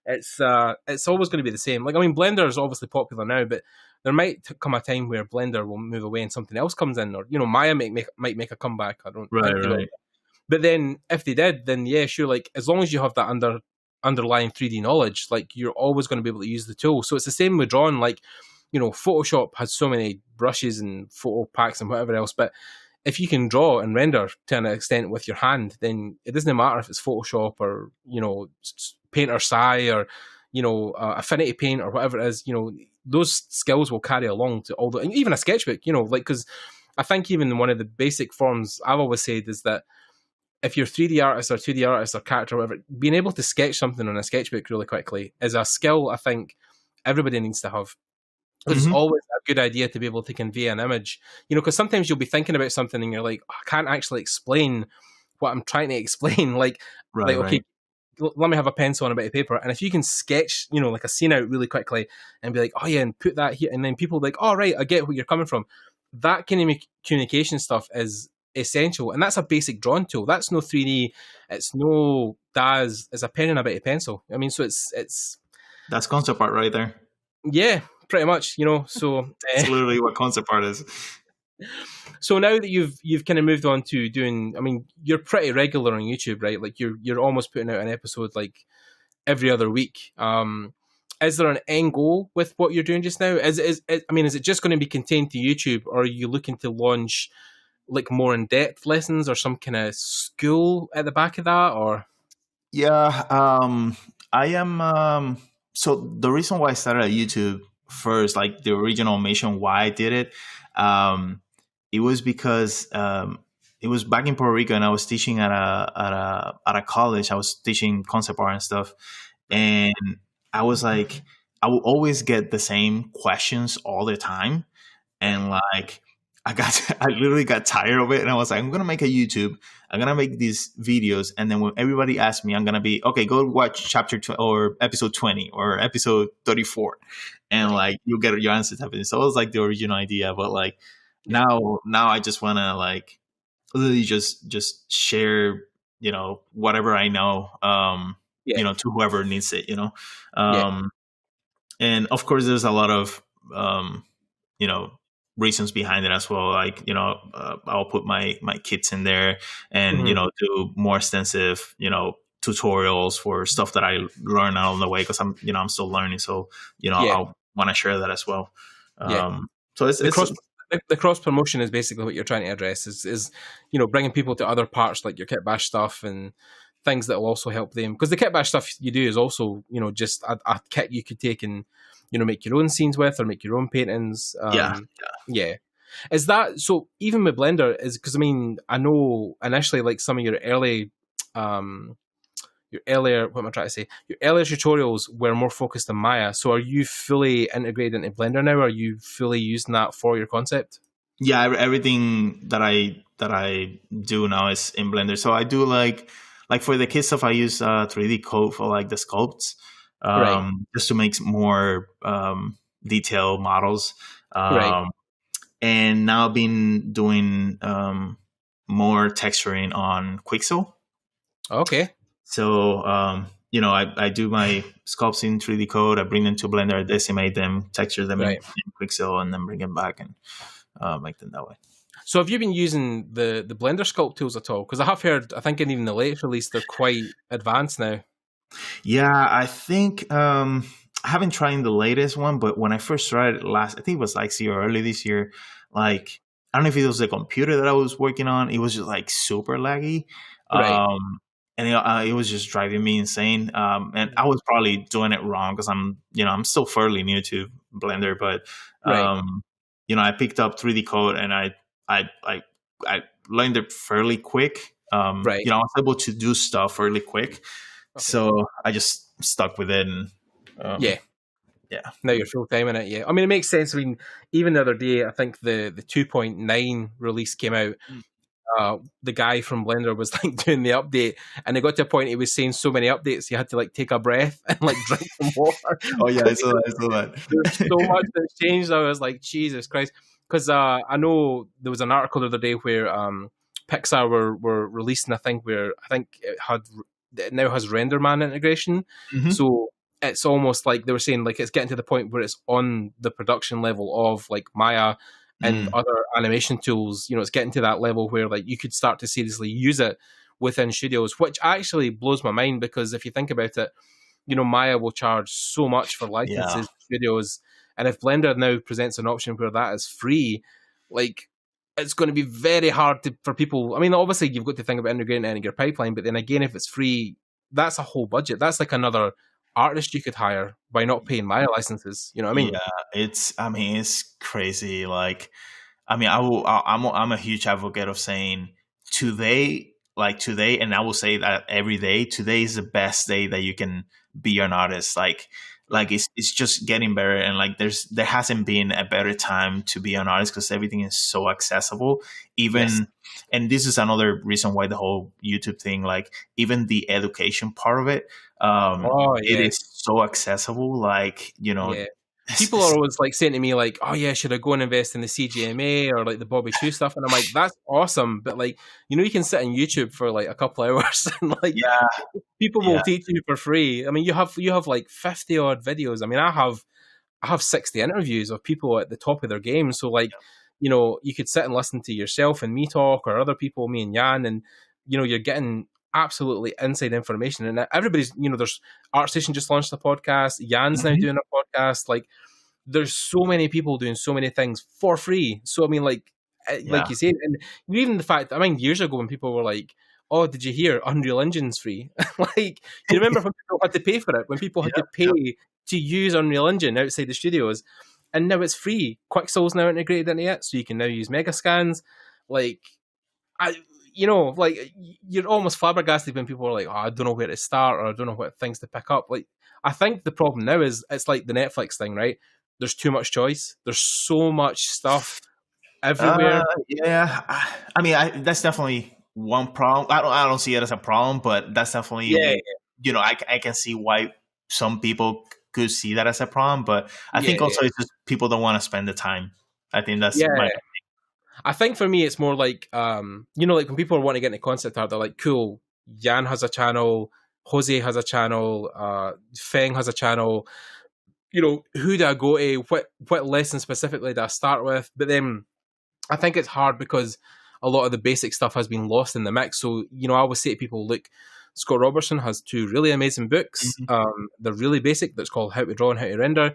It's always going to be the same. Like, I mean, Blender is obviously popular now, but there might come a time where Blender will move away and something else comes in, or Maya might make a comeback. I don't right. But then if they did, then yeah, sure. Like as long as you have that underlying 3D knowledge, like you're always going to be able to use the tool. So it's the same with drawing. Like, Photoshop has so many brushes and photo packs and whatever else, but if you can draw and render to an extent with your hand, then it doesn't matter if it's Photoshop or Paint or Sai or Affinity Paint or whatever it is. Those skills will carry along to all the, and even a sketchbook. Like, because I think even one of the basic forms I've always said is that if you're 3D artist or 2D artist or character or whatever, being able to sketch something on a sketchbook really quickly is a skill I think everybody needs to have. It's always a good idea to be able to convey an image, because sometimes you'll be thinking about something and you're like, I can't actually explain what I'm trying to explain. Okay, let me have a pencil and a bit of paper. And if you can sketch, like a scene out really quickly and be like, oh yeah, and put that here. And then people are like, oh right, I get where you're coming from. That kind of communication stuff is essential, and that's a basic drawing tool. That's no 3D, it's no DAS, it's a pen and a bit of pencil. I mean, so it's that's concept art right there. Yeah, pretty much. So it's literally what concept art is. So now that you've kind of moved on to doing, I mean, you're pretty regular on YouTube, right? Like you're almost putting out an episode like every other week. Is there an end goal with what you're doing just now? Is it just going to be contained to YouTube, or are you looking to launch like more in-depth lessons or some kind of school at the back of that? Or I am so the reason why I started at YouTube first, like the original mission why I did it, it was because it was back in Puerto Rico and I was teaching at a college. I was teaching concept art and stuff, and I was like, I would always get the same questions all the time, and like I literally got tired of it, and I was like, I'm gonna make a YouTube. I'm gonna make these videos, and then when everybody asks me, I'm gonna be okay. Go watch chapter or episode 20 or episode 34, and like you'll get your answers happening. So it was like the original idea, but like now I just wanna like literally just share, whatever I know, Yeah. to whoever needs it, Yeah. um, and of course there's a lot of you know reasons behind it as well, like I'll put my kids in there and Hmm. do more extensive tutorials for stuff that I learn along the way, because I'm still learning, so Yeah. I'll want to share that as well. Yeah. So it's The cross the cross promotion is basically what you're trying to address is bringing people to other parts like your kit bash stuff and things that will also help them, because the kit bash stuff you do is also just a kit you could take and make your own scenes with or make your own paintings. yeah. Yeah. Is that so? Even with Blender, is because I know initially like some of um your earlier, what am I trying to say? Your earlier tutorials were more focused on Maya. So are you fully integrated into Blender now? Are you fully using that for your concept? Yeah, everything that I do now is in Blender. So I do like for the kid stuff, I use 3D code for like the sculpts, Right, just to make more detailed models. right. Um, and now I've been doing more texturing on Quixel. Okay, So I do my sculpts in 3D code. I bring them to Blender, decimate them, texture them in, right. in Quixel, and then bring them back and make them that way. So have you been using the Blender sculpt tools at all? Because I have heard, I think in even the latest release, they're quite advanced now. Yeah, I think I haven't tried the latest one, but when I first tried it I think it was like early this year. Like, I don't know if it was the computer that I was working on. It was just like super laggy, Right, and it was just driving me insane. And I was probably doing it wrong because I'm still fairly new to Blender, but right, I picked up 3D code and I I, I learned it fairly quick. right. I was able to do stuff fairly quick, Okay. so I just stuck with it, and Yeah. yeah. Now you're full time in it, yeah. It makes sense. Even the other day, I think the 2.9 release came out. The guy from Blender was like doing the update, and it got to a point he was saying so many updates he had to like take a breath and like drink some water Oh yeah, I because saw that. I saw there's so that. much that's changed. I was like, Jesus Christ, because I know there was an article the other day where Pixar were releasing a thing where I think it now has RenderMan integration, Hmm. so it's almost like they were saying like it's getting to the point where it's on the production level of like Maya and Mm. other animation tools. It's getting to that level where like you could start to seriously use it within studios, which actually blows my mind because if you think about it, Maya will charge so much for Yeah, licenses to studios, and if Blender now presents an option where that is free, like it's going to be very hard for people. Obviously you've got to think about integrating it in your pipeline, but then again, if it's free, that's a whole budget. That's like another artist you could hire by not paying Maya licenses. You know what I mean? yeah. It's crazy. Like, I'm a huge advocate of saying today, and I will say that every day. Today is the best day that you can be an artist. Like it's just getting better, and like there hasn't been a better time to be an artist because everything is so accessible. Yes. Even, and this is another reason why the whole YouTube thing, like even the education part of it, Oh it yeah. is so accessible. Like Yeah. People are always like saying to me like, "Oh yeah, should I go and invest in the CGMA or like the Bobby Chew stuff?" And I'm like, "That's awesome, but like, you can sit on YouTube for like a couple of hours and like yeah, people will yeah, teach you for free. You have like 50 odd videos. I have 60 interviews of people at the top of their game. So like, you could sit and listen to yourself and me talk or other people, me and Jan, and you're getting absolutely inside information. And everybody's, there's ArtStation just launched a podcast. Jan's now mhm, doing a podcast. Like, there's so many people doing so many things for free. So like yeah, you said, and even the fact, years ago when people were like, "Oh, did you hear Unreal Engine's free?" Like, you remember when people had to pay for it, when people had yeah, to pay to use Unreal Engine outside the studios, and now it's free. Quixel's now integrated into it, so you can now use Megascans. Like, I, like you're almost flabbergasted when people are like, "Oh, I don't know where to start," or "I don't know what things to pick up." Like, I think the problem now is it's like the Netflix thing, right? There's too much choice. There's so much stuff everywhere. yeah. That's definitely one problem. I don't see it as a problem, but that's Yeah, definitely, I can see why some people could see that as a problem. But I yeah, think yeah, also it's just people don't want to spend the time. I think that's yeah. my I think for me, it's more like, you know, like when people want to get into concept art, they're like, cool, Jan has a channel, Jose has a channel, Feng has a channel. You know, who do I go to? What lesson specifically do I start with? But then I think it's hard because a lot of the basic stuff has been lost in the mix. So, you know, I always say to people, look, Scott Robertson has 2 really amazing books. They're really basic. That's called How to Draw and How to Render.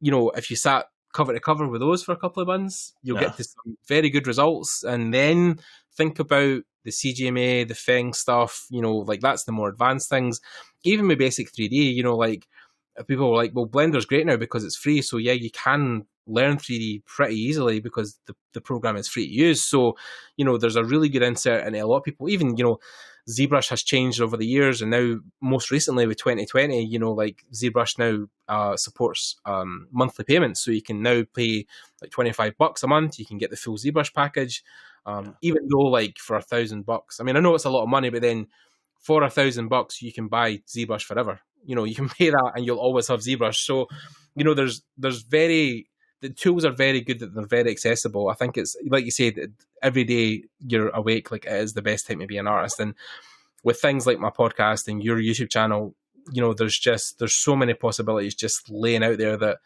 You know, if you sat cover to cover with those for a couple of months, you'll get to some very good results. And then think about the CGMA, the Feng stuff, you know, like that's the more advanced things. Even with basic 3D, you know, like people were like, well, Blender's great now because it's free. So yeah, you can learn 3D pretty easily because the program is free to use. So, you know, there's a really good insert and a lot of people, even, you know, ZBrush has changed over the years, and now most recently with 2020, you know, like ZBrush now supports monthly payments, so you can now pay like $25 a month. You can get the full ZBrush package, even though like for $1,000. I mean, I know it's a lot of money, but then for $1,000 you can buy ZBrush forever. You know, you can pay that and you'll always have ZBrush. So, you know, the tools are very good, that they're very accessible. I think it's like you said, every day you're awake, like it is the best time to be an artist. And with things like my podcast and your YouTube channel, you know, there's so many possibilities just laying out there that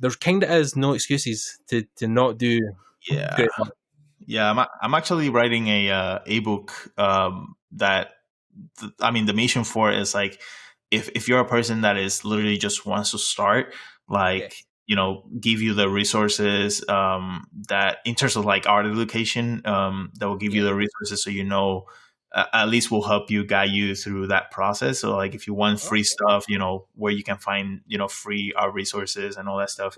there kind of is no excuses to not do great work. Yeah, I'm actually writing a ebook that I mean, the mission for it is like, if you're a person that is literally just wants to start, like, you know, give you the resources that in terms of like art education, that will give you the resources, so you know, at least will help you, guide you through that process. So like, if you want free stuff, you know, where you can find, you know, free art resources and all that stuff.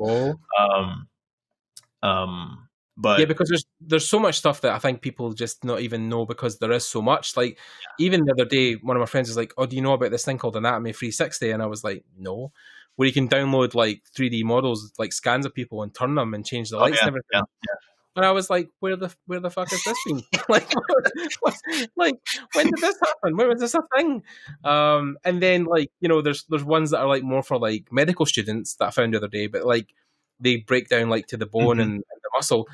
But yeah, because there's so much stuff that I think people just not even know, because there is so much. Like even the other day, one of my friends was like, "Oh, do you know about this thing called Anatomy 360?" And I was like, "No," where you can download like 3D models, like scans of people, and turn them and change the lights and everything. Yeah. And I was like, "Where the fuck has this been? like when did this happen? Where was this a thing?" And then like, you know, there's ones that are like more for like medical students that I found the other day, but like they break down like to the bone and the muscle,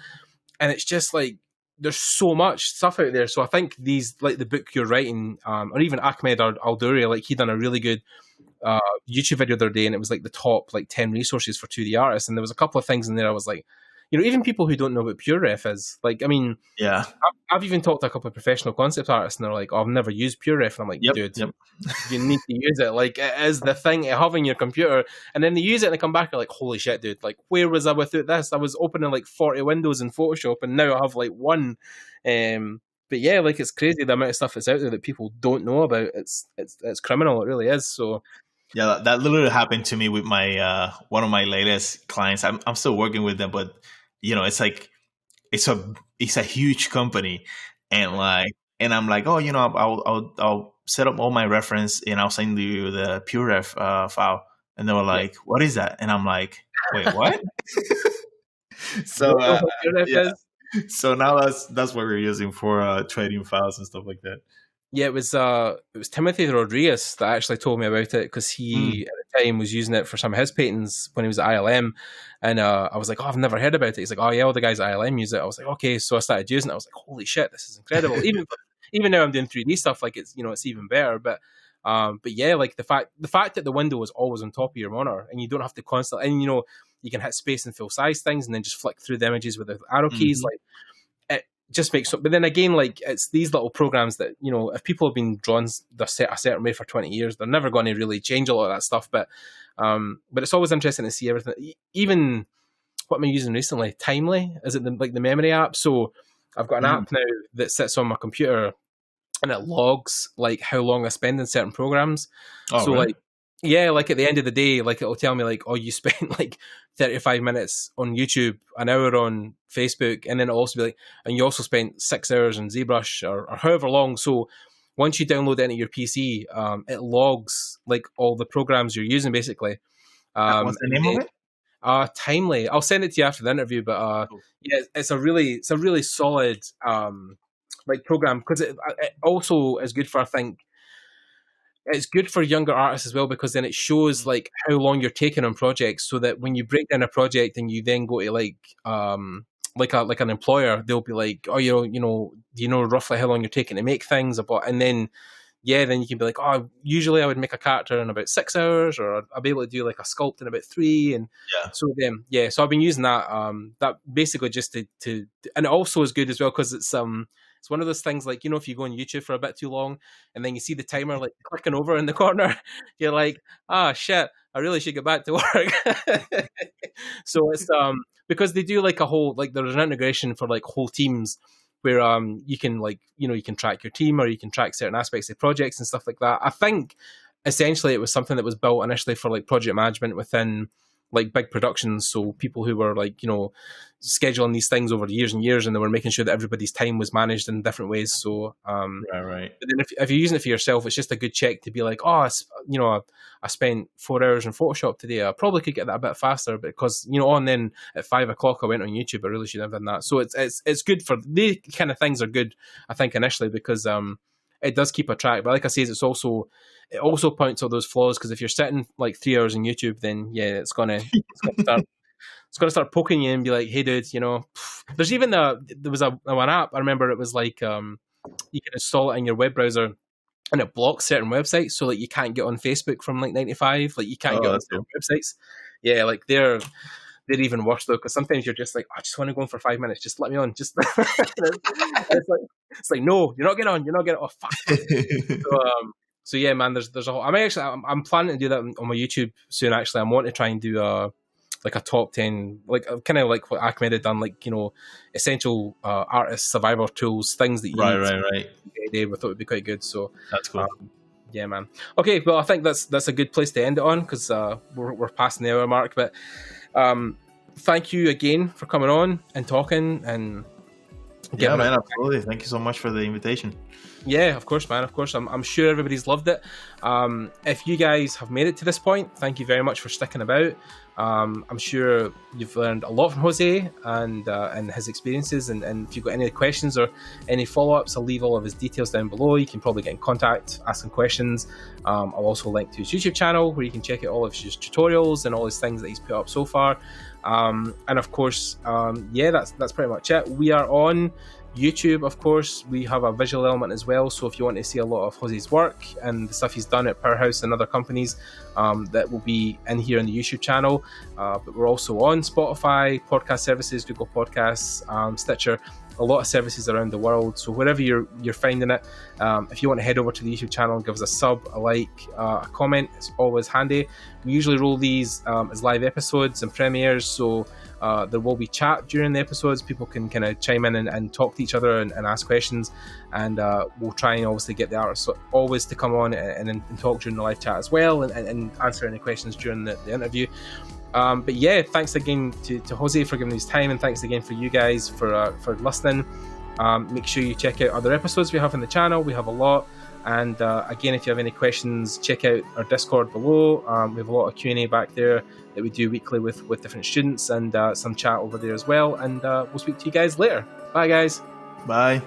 and it's just like there's so much stuff out there. So I think these, like the book you're writing, or even Ahmed Alduri, like he done a really good YouTube video the other day, and it was like the top like 10 resources for 2D artists, and there was a couple of things in there I was like, you know, even people who don't know what PureRef is, like, I mean, yeah, I've even talked to a couple of professional concept artists, and they're like, "Oh, I've never used PureRef," and I'm like, "Dude, you need to use it. Like, it is the thing to have in your computer." And then they use it and they come back and like, "Holy shit, dude! Like, where was I without this? I was opening like 40 windows in Photoshop, and now I have like one." But yeah, like it's crazy the amount of stuff that's out there that people don't know about. It's criminal. It really is. So. Yeah, that literally happened to me with my one of my latest clients. I'm still working with them, but you know, it's like it's a huge company, and like, and I'm like, oh, you know, I'll set up all my reference and I'll send you the PureRef file, and they were like, what is that? And I'm like, wait, what? So so now that's what we're using for trading files and stuff like that. Yeah, it was Timothy Rodriguez that actually told me about it, because he at the time was using it for some of his paintings when he was at ILM, and I was like, "Oh, I've never heard about it." He's like, "Oh yeah, all the guys at ILM use it." I was like, "Okay," so I started using it. I was like, "Holy shit, this is incredible!" even now I'm doing 3D stuff, like it's, you know, it's even better. But yeah, like the fact that the window is always on top of your monitor, and you don't have to constantly, and you know, you can hit space and fill size things, and then just flick through the images with the arrow keys, like. Just makes, but then again, like it's these little programs that, you know, if people have been drawn a certain way for 20 years, they're never going to really change a lot of that stuff. But it's always interesting to see everything. Even what am I using recently? Timely, is it the memory app? So I've got an app now that sits on my computer, and it logs like how long I spend in certain programs. Oh, so really? Like, yeah, like at the end of the day, like it'll tell me like, oh, you spent like 35 minutes on YouTube, an hour on Facebook, and then it'll also be like, and you also spent 6 hours on ZBrush or however long. So once you download it into your PC, it logs like all the programs you're using basically. What's the name of it? Timely. I'll send it to you after the interview, but Cool. yeah, it's a really solid like program, because it also is good for, I think, it's good for younger artists as well, because then it shows like how long you're taking on projects, so that when you break down a project and you then go to like like an employer, they'll be like, oh, do you know roughly how long you're taking to make things? And then you can be like, oh, usually I would make a character in about 6 hours, or I'll be able to do like a sculpt in about 3. And so I've been using that. That basically just to and it also is good as well because it's one of those things like, if you go on YouTube for a bit too long and then you see the timer like clicking over in the corner, you're like, shit, I really should get back to work. So it's because they do like a whole, like there's an integration for like whole teams where you can like, you can track your team, or you can track certain aspects of projects and stuff like that. I think essentially it was something that was built initially for like project management within like big productions. So people who were like, scheduling these things over years and years, and they were making sure that everybody's time was managed in different ways. So, right. But then if you're using it for yourself, it's just a good check to be like, I spent 4 hours in Photoshop today. I probably could get that a bit faster, because and then at 5 o'clock I went on YouTube. I really should have done that. So it's good for the kind of things are good, I think, initially, because it does keep a track. But like I say, it also points out those flaws, because if you're sitting like 3 hours on YouTube, then it's gonna start poking you and be like, hey dude, there's even there was one app, I remember, it was like you can install it in your web browser and it blocks certain websites, so like you can't get on Facebook from like 95, like you can't get on certain websites. Yeah, like they're even worse though, because sometimes you're just like, I just want to go on for 5 minutes, just let me on, just it's like no, you're not getting on, oh fuck. So yeah, man, there's a whole, I'm planning to do that on my YouTube soon. Actually, I want to try and do like a top 10, like kind of like what Ahmed had done, like essential artist survivor tools, things that you right. I thought would be quite good. So that's cool. Yeah, man. Okay, well, I think that's a good place to end it on, because we're passing the hour mark. But thank you again for coming on and talking and. Yeah, man, absolutely. Thank you so much for the invitation. Yeah, of course, man. Of course. I'm sure everybody's loved it. If you guys have made it to this point, thank you very much for sticking about. I'm sure you've learned a lot from Jose and his experiences. And if you've got any questions or any follow-ups, I'll leave all of his details down below. You can probably get in contact, ask some questions. I'll also link to his YouTube channel, where you can check out all of his tutorials and all his things that he's put up so far. And of course, that's pretty much it. We are on YouTube, of course. We have a visual element as well, so if you want to see a lot of Jose's work and the stuff he's done at Powerhouse and other companies, that will be in here in the YouTube channel. But we're also on Spotify, podcast services, Google Podcasts, Stitcher, a lot of services around the world. So wherever you're finding it, if you want to head over to the YouTube channel and give us a sub, a like, a comment, it's always handy. We usually roll these as live episodes and premieres, so there will be chat during the episodes. People can kind of chime in and talk to each other and ask questions, and we'll try and obviously get the artists always to come on and talk during the live chat as well, and answer any questions during the interview. But yeah, thanks again to Jose for giving his time, and thanks again for you guys for listening. Make sure you check out other episodes we have on the channel. We have a lot. And again, if you have any questions, check out our Discord below. We have a lot of Q&A back there that we do weekly with different students, and some chat over there as well. And we'll speak to you guys later. Bye, guys. Bye.